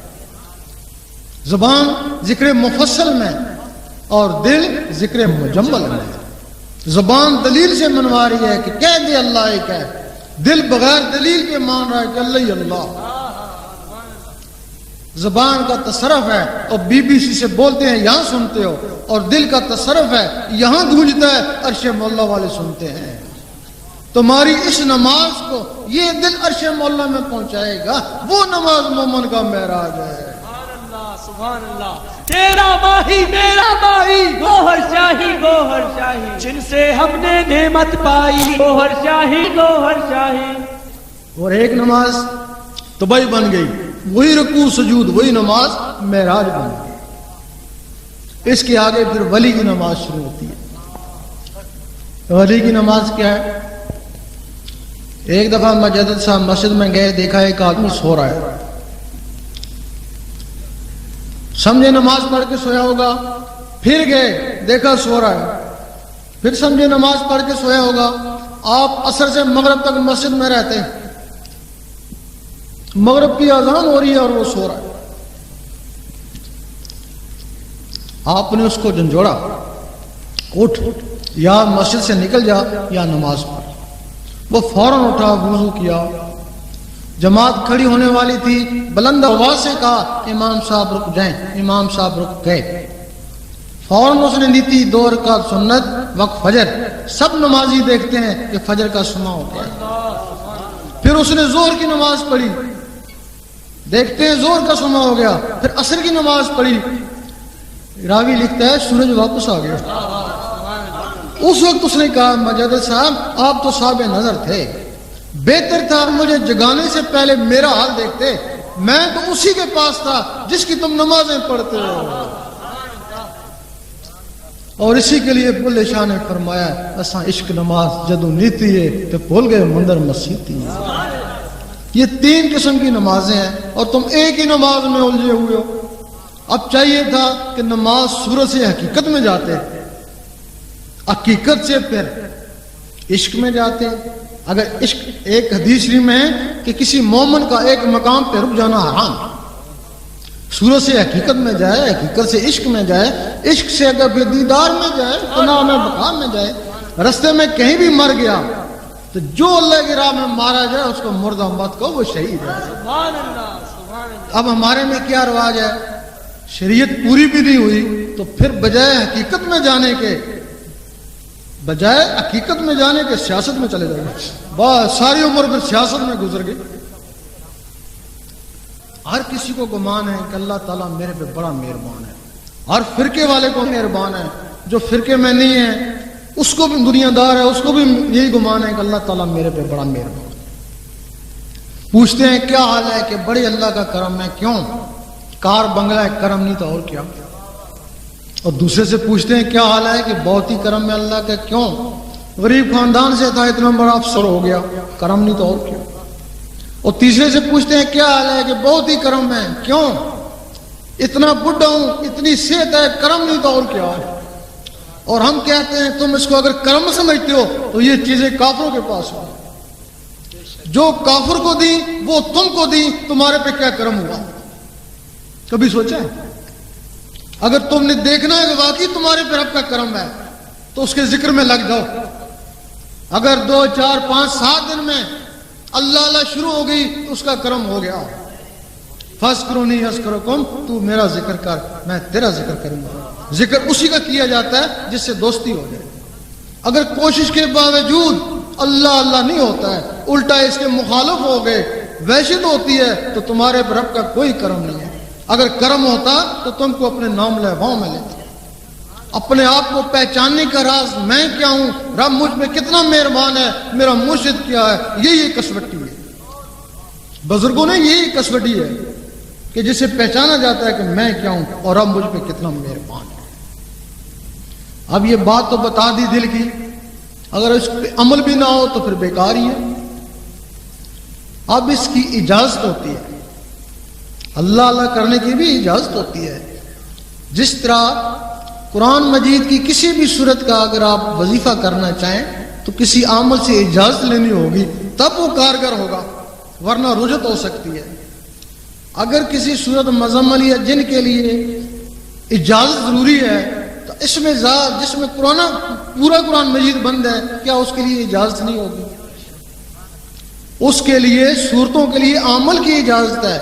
زبان ذکر مفصل میں اور دل ذکر مجمل میں. زبان دلیل سے منوا رہی ہے کہ کہہ دے اللہ ایک ہے، دل بغیر دلیل کے مان رہا ہے کہ اللہ ہی اللہ. زبان کا تصرف ہے اور BBC سے بولتے ہیں یہاں سنتے ہو، اور دل کا تصرف ہے یہاں گونجتا ہے عرش مولا والے سنتے ہیں. تمہاری اس نماز کو یہ دل عرش مولا میں پہنچائے گا، وہ نماز مومن کا معراج ہے. سبحان اللہ. تیرا ماہی میرا ماہی گوہر شاہی گوہر شاہی، جن سے ہم نے نعمت پائی گوہر شاہی گوہر شاہی. اور ایک نماز طبعی بن گئی، وہی رکوع سجود، وہی نماز معراج بن گئی. اس کے آگے پھر ولی کی نماز شروع ہوتی ہے. ولی کی نماز کیا ہے؟ ایک دفعہ مجدد صاحب مسجد میں گئے، دیکھا ایک آدمی سو رہا ہے. سمجھے نماز پڑھ کے سویا ہوگا، پھر گئے دیکھا سو رہا ہے، پھر سمجھے نماز پڑھ کے سویا ہوگا. آپ عصر سے مغرب تک مسجد میں رہتے ہیں، مغرب کی اذان ہو رہی ہے اور وہ سو رہا ہے. آپ نے اس کو جھنجھوڑا، اٹھ، یا مسجد سے نکل جا یا نماز پڑھ. وہ فوراً اٹھا، وضو کیا. جماعت کھڑی ہونے والی تھی، بلند آواز سے کہا امام صاحب رک جائیں. امام صاحب رک گئے. فوراً اس نے دی تھی 2 رکعت سنت وقت فجر. سب نمازی دیکھتے ہیں کہ فجر کا سماع ہو گیا. پھر اس نے ظہر کی نماز پڑھی، دیکھتے ہیں ظہر کا سماع ہو گیا. پھر عصر کی نماز پڑھی. راوی لکھتا ہے سورج واپس آ گیا. اس وقت اس نے کہا مجدد صاحب آپ تو صاحب نظر تھے، بہتر تھا مجھے جگانے سے پہلے میرا حال دیکھتے، میں تو اسی کے پاس تھا جس کی تم نمازیں پڑھتے ہو. اور اسی کے لیے بلے شاہ نے فرمایا اساں عشق نماز جدو نیتی ہے تو بھول گئے مندر مسیتی. یہ 3 قسم کی نمازیں ہیں اور تم ایک ہی نماز میں الجھے ہوئے ہو. اب چاہیے تھا کہ نماز صورت سے حقیقت میں جاتے، حقیقت سے پھر عشق میں جاتے. اگر عشق، ایک حدیث شریف میں ہے کہ کسی مومن کا ایک مقام پہ رک جانا حرام. صورت سے حقیقت میں جائے، حقیقت سے عشق میں جائے، عشق سے اگر پھر دیدار میں جائے، فنا میں بقا میں جائے. رستے میں کہیں بھی مر گیا تو جو اللہ کی راہ میں مارا جائے اس کو مردہ مت کو، وہ شہید ہے. سبحان اللہ سبحان اللہ. اب ہمارے میں کیا رواج ہے، شریعت پوری بھی نہیں ہوئی تو پھر بجائے حقیقت میں جانے کے، بجائے حقیقت میں جانے کے سیاست میں چلے جائیں گے. بس ساری عمر پھر سیاست میں گزر گئی. ہر کسی کو گمان ہے کہ اللہ تعالیٰ میرے پہ بڑا مہربان ہے. ہر فرقے والے کو مہربان ہے. جو فرقے میں نہیں ہے اس کو بھی دنیا دار ہے، اس کو بھی یہی گمان ہے کہ اللہ تعالیٰ میرے پہ بڑا مہربان ہے. پوچھتے ہیں کیا حال ہے کہ بڑے اللہ کا کرم ہے. کیوں؟ کار بنگلہ ہے، کرم نہیں تو اور کیا. اور دوسرے سے پوچھتے ہیں کیا حال ہے کہ بہت ہی کرم ہے اللہ کا. کیوں؟ غریب خاندان سے تھا، اتنا بڑا افسر ہو گیا، کرم نہیں تو اور کیا. اور تیسرے سے پوچھتے ہیں کیا حال ہے کہ بہت ہی کرم ہے. کیوں؟ اتنا بڈھا ہوں، اتنی صحت ہے، کرم نہیں تو اور کیا. اور ہم کہتے ہیں تم اس کو اگر کرم سمجھتے ہو تو یہ چیزیں کافروں کے پاس ہو. جو کافر کو دی وہ تم کو دی، تمہارے پہ کیا کرم ہوا؟ کبھی سوچا ہے؟ اگر تم نے دیکھنا ہے کہ واقعی تمہارے پہ رب کا کرم ہے تو اس کے ذکر میں لگ جاؤ. اگر 2 4 5 7 دن میں اللہ اللہ شروع ہو گئی تو اس کا کرم ہو گیا. فَاذْكُرُونِي أَذْكُرْكُمْ، تو میرا ذکر کر میں تیرا ذکر کروں گا. ذکر اسی کا کیا جاتا ہے جس سے دوستی ہو جائے. اگر کوشش کے باوجود اللہ اللہ نہیں ہوتا ہے، الٹا اس کے مخالف ہو گئے، وحشت ہوتی ہے، تو تمہارے پر رب کا کوئی کرم نہیں ہے. اگر کرم ہوتا تو تم کو اپنے نام لہواؤں میں لیتے. اپنے آپ کو پہچاننے کا راز میں کیا ہوں، رب مجھ پہ کتنا مہربان ہے، میرا مرشد کیا ہے، یہی کسوٹی ہے. بزرگوں نے یہی کسوٹی ہے کہ جسے پہچانا جاتا ہے کہ میں کیا ہوں اور رب مجھ پہ کتنا مہربان ہے. اب یہ بات تو بتا دی دل کی، اگر اس پہ عمل بھی نہ ہو تو پھر بیکار ہی ہے. اب اس کی اجازت ہوتی ہے، اللہ اللہ کرنے کی بھی اجازت ہوتی ہے. جس طرح قرآن مجید کی کسی بھی صورت کا اگر آپ وظیفہ کرنا چاہیں تو کسی عامل سے اجازت لینی ہوگی تب وہ کارگر ہوگا، ورنہ رجت ہو سکتی ہے. اگر کسی صورت مزمل یا جن کے لیے اجازت ضروری ہے تو اس میں ذات جس میں پورا قرآن مجید بند ہے، کیا اس کے لیے اجازت نہیں ہوگی؟ اس کے لیے صورتوں کے لیے عمل کی اجازت ہے،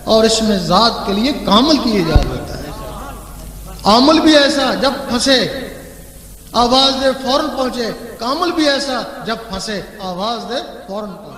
اور اس میں ذات کے لیے کامل کی اجازت ہے۔ عمل بھی ایسا جب پھنسے آواز دے فوراً پہنچے، کامل بھی ایسا جب پھنسے آواز دے فوراً پہنچے۔